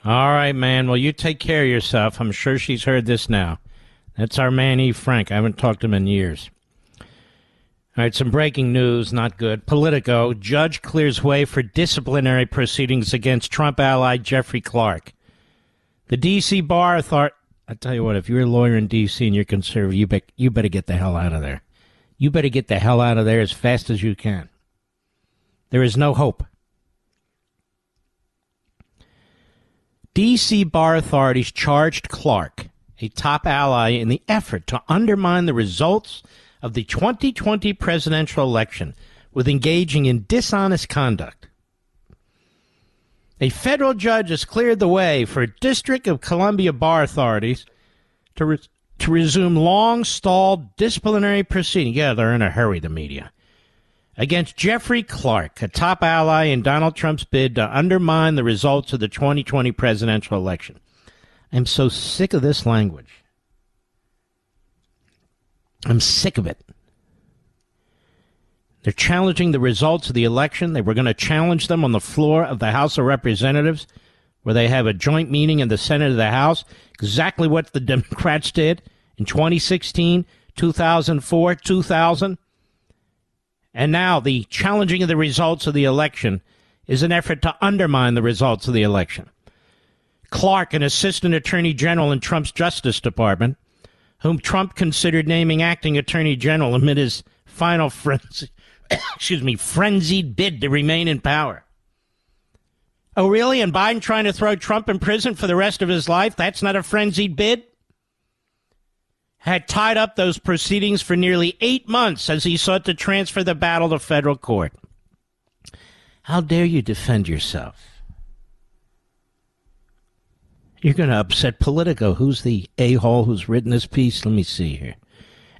All right, man. Well, you take care of yourself. I'm sure she's heard this now. That's our man, E. Frank. I haven't talked to him in years. All right, some breaking news, not good. Politico, judge clears way for disciplinary proceedings against Trump ally Jeffrey Clark. The D.C. Bar Authority, I tell you what, if you're a lawyer in D.C. and you're conservative, you better get the hell out of there. You better get the hell out of there as fast as you can. There is no hope. D.C. bar authorities charged Clark, a top ally, in the effort to undermine the results of the 2020 presidential election with engaging in dishonest conduct. A federal judge has cleared the way for District of Columbia bar authorities to resume long-stalled disciplinary proceedings. Yeah, they're in a hurry, the media. Against Jeffrey Clark, a top ally in Donald Trump's bid to undermine the results of the 2020 presidential election. I'm so sick of this language. I'm sick of it. They're challenging the results of the election. They were going to challenge them on the floor of the House of Representatives, where they have a joint meeting in the Senate of the House, exactly what the Democrats did in 2016, 2004, 2000. And now the challenging of the results of the election is an effort to undermine the results of the election. Clark, an assistant attorney general in Trump's Justice Department, whom Trump considered naming acting attorney general amid his final frenzied bid to remain in power. Oh, really? And Biden trying to throw Trump in prison for the rest of his life? That's not a frenzied bid? Had tied up those proceedings for nearly 8 months as he sought to transfer the battle to federal court. How dare you defend yourself? You're going to upset Politico. Who's the a-hole who's written this piece? Let me see here.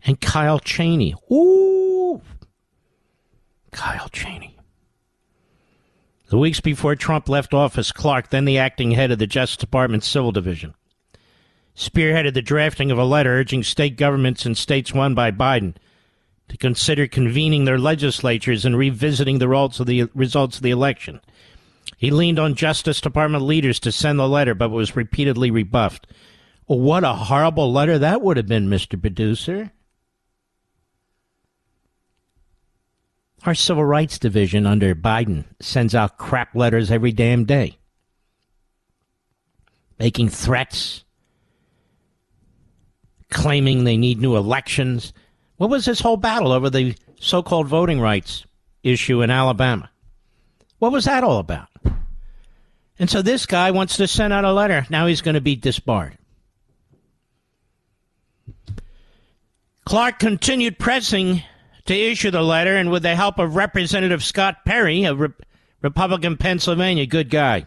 And Kyle Cheney. Ooh! Kyle Cheney. The weeks before Trump left office, Clark, then the acting head of the Justice Department Civil Division, spearheaded the drafting of a letter urging state governments in states won by Biden to consider convening their legislatures and revisiting the results of the election. He leaned on Justice Department leaders to send the letter, but was repeatedly rebuffed. Oh, what a horrible letter that would have been, Mr. Producer. Our Civil Rights Division under Biden sends out crap letters every damn day, making threats, claiming they need new elections. What was this whole battle over the so-called voting rights issue in Alabama? What was that all about? And so this guy wants to send out a letter. Now he's going to be disbarred. Clark continued pressing to issue the letter, and with the help of Representative Scott Perry, a Republican Pennsylvania, good guy,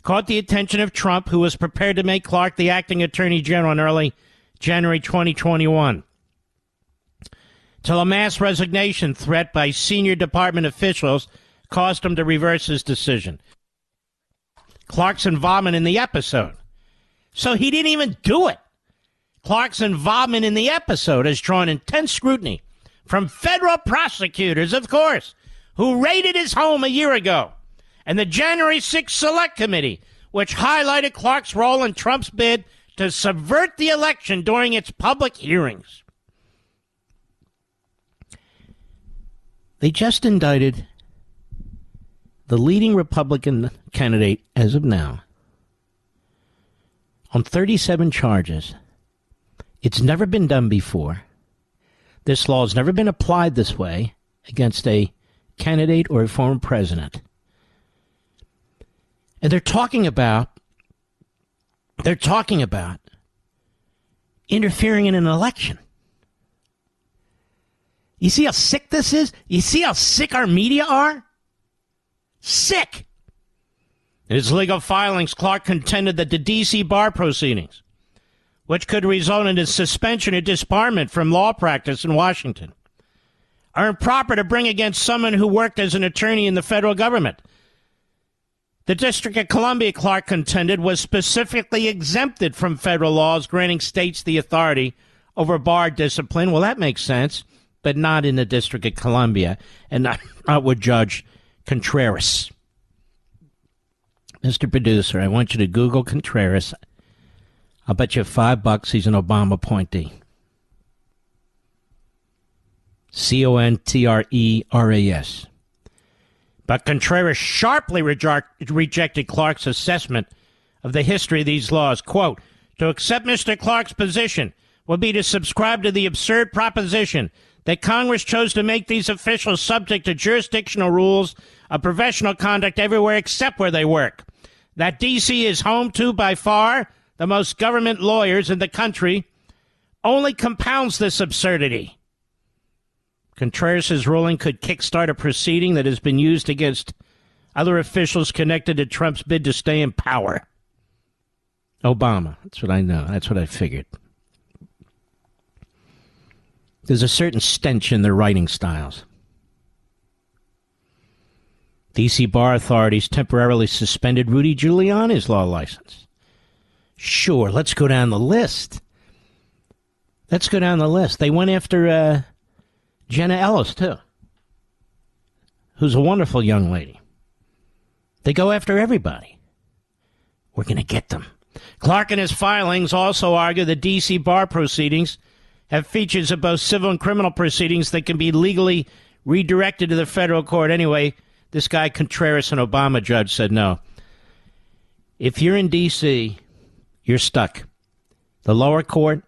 caught the attention of Trump, who was prepared to make Clark the acting attorney general in early January 2021. Till a mass resignation threat by senior department officials caused him to reverse his decision. Clark's involvement in the episode. So he didn't even do it. Clark's involvement in the episode has drawn intense scrutiny from federal prosecutors, of course, who raided his home a year ago, and the January 6th Select Committee, which highlighted Clark's role in Trump's bid to subvert the election during its public hearings. They just indicted the leading Republican candidate as of now on 37 charges. It's never been done before. This law has never been applied this way against a candidate or a former president. And they're talking about interfering in an election. You see how sick this is? You see how sick our media are? Sick! In his legal filings, Clark contended that the D.C. bar proceedings, which could result in his suspension or disbarment from law practice in Washington, are improper to bring against someone who worked as an attorney in the federal government. The District of Columbia, Clark contended, was specifically exempted from federal laws granting states the authority over bar discipline. Well, that makes sense, but not in the District of Columbia, and not with Judge Contreras. Mr. Producer, I want you to Google Contreras. I'll bet you $5 he's an Obama appointee. Contreras. But Contreras sharply rejected Clark's assessment of the history of these laws. Quote, to accept Mr. Clark's position would be to subscribe to the absurd proposition that Congress chose to make these officials subject to jurisdictional rules of professional conduct everywhere except where they work. That D.C. is home to, by far, the most government lawyers in the country only compounds this absurdity. Contreras' ruling could kickstart a proceeding that has been used against other officials connected to Trump's bid to stay in power. Obama. That's what I know. That's what I figured. There's a certain stench in their writing styles. D.C. bar authorities temporarily suspended Rudy Giuliani's law license. Sure, let's go down the list. They went after Jenna Ellis, too, who's a wonderful young lady. They go after everybody. We're going to get them. Clark in his filings also argue the D.C. bar proceedings have features of both civil and criminal proceedings that can be legally redirected to the federal court. Anyway, this guy Contreras, an Obama judge, said no. If you're in D.C., you're stuck. The lower court,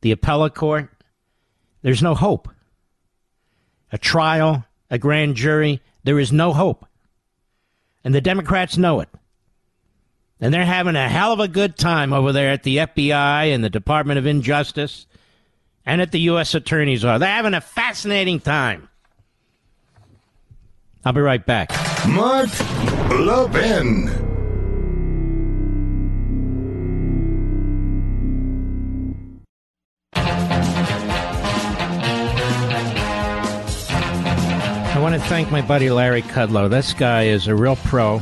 the appellate court, there's no hope. A trial, a grand jury, there is no hope. And the Democrats know it. And they're having a hell of a good time over there at the FBI and the Department of Injustice and at the U.S. Attorney's Office. They're having a fascinating time. I'll be right back. Mark Levin. I want to thank my buddy Larry Kudlow. This guy is a real pro,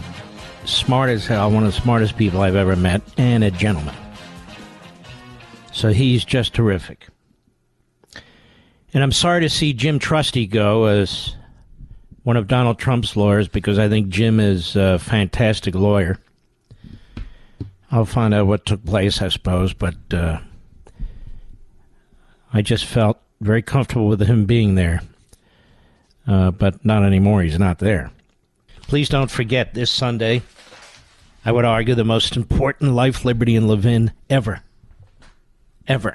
smart as hell, one of the smartest people I've ever met, and a gentleman. So he's just terrific. And I'm sorry to see Jim Trusty go as one of Donald Trump's lawyers, because I think Jim is a fantastic lawyer. I'll find out what took place, I suppose, but I just felt very comfortable with him being there. But not anymore. He's not there. Please don't forget, this Sunday, I would argue the most important Life, Liberty, and Levin ever. Ever.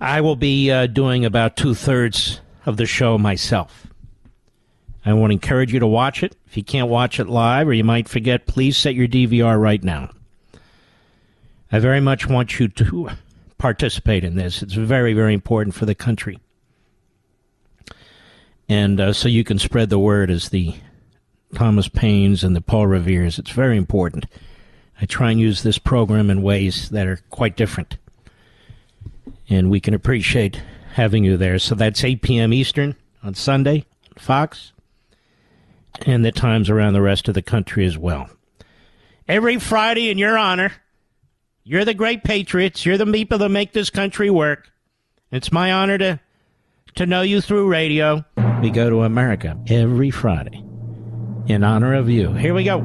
I will be doing about 2/3 of the show myself. I want to encourage you to watch it. If you can't watch it live, or you might forget, please set your DVR right now. I very much want you to participate in this. It's very, very important for the country. And so you can spread the word as the Thomas Paines and the Paul Reveres. It's very important. I try and use this program in ways that are quite different. And we can appreciate having you there. So that's 8 p.m. Eastern on Sunday on Fox. And the times around the rest of the country as well. Every Friday in your honor, you're the great patriots. You're the people that make this country work. It's my honor to know you through radio. We go to America every Friday in honor of you. Here we go.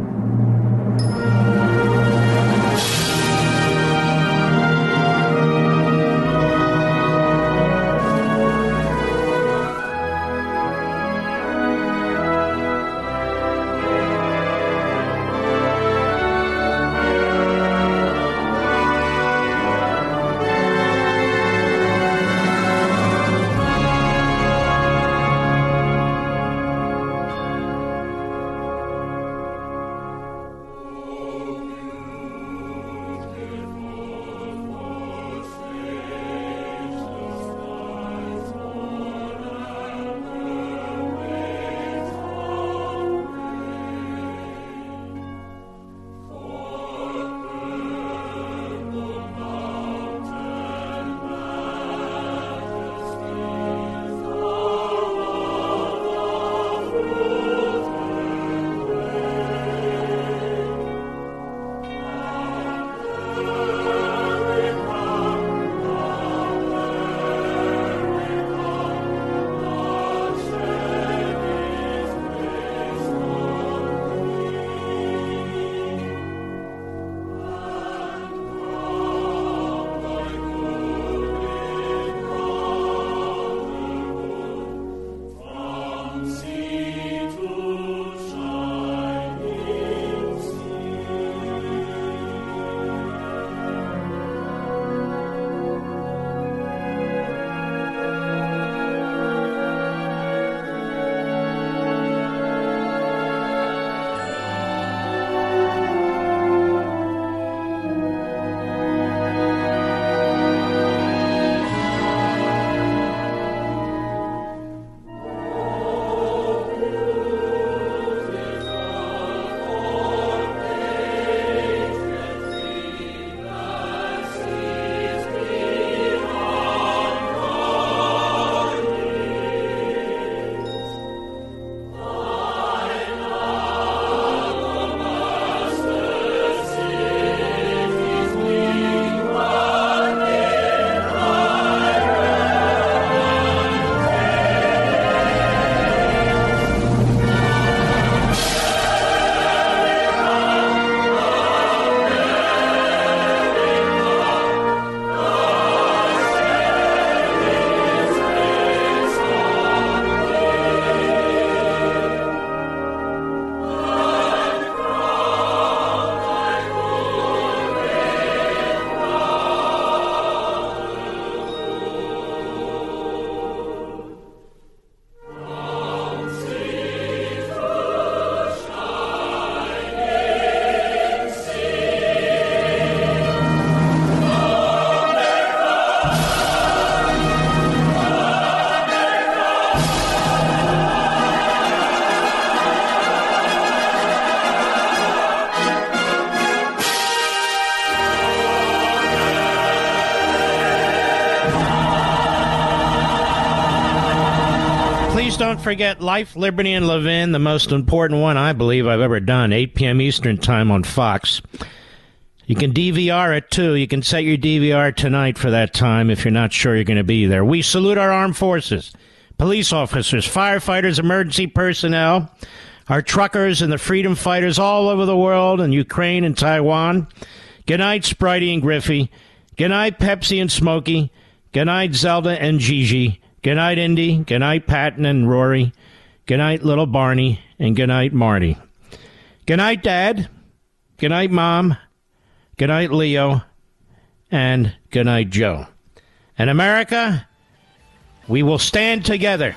Please don't forget Life, Liberty, and Levin, the most important one I believe I've ever done, 8 p.m. Eastern Time on Fox. You can DVR it, too. You can set your DVR tonight for that time if you're not sure you're going to be there. We salute our armed forces, police officers, firefighters, emergency personnel, our truckers and the freedom fighters all over the world, in Ukraine and Taiwan. Good night, Spritey and Griffey. Good night, Pepsi and Smokey. Good night, Zelda and Gigi. Good night, Indy. Good night, Patton and Rory. Good night, little Barney. And good night, Marty. Good night, Dad. Good night, Mom. Good night, Leo. And good night, Joe. And America, we will stand together.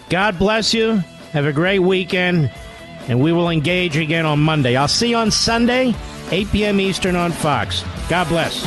God bless you. Have a great weekend. And we will engage again on Monday. I'll see you on Sunday, 8 p.m. Eastern on Fox. God bless.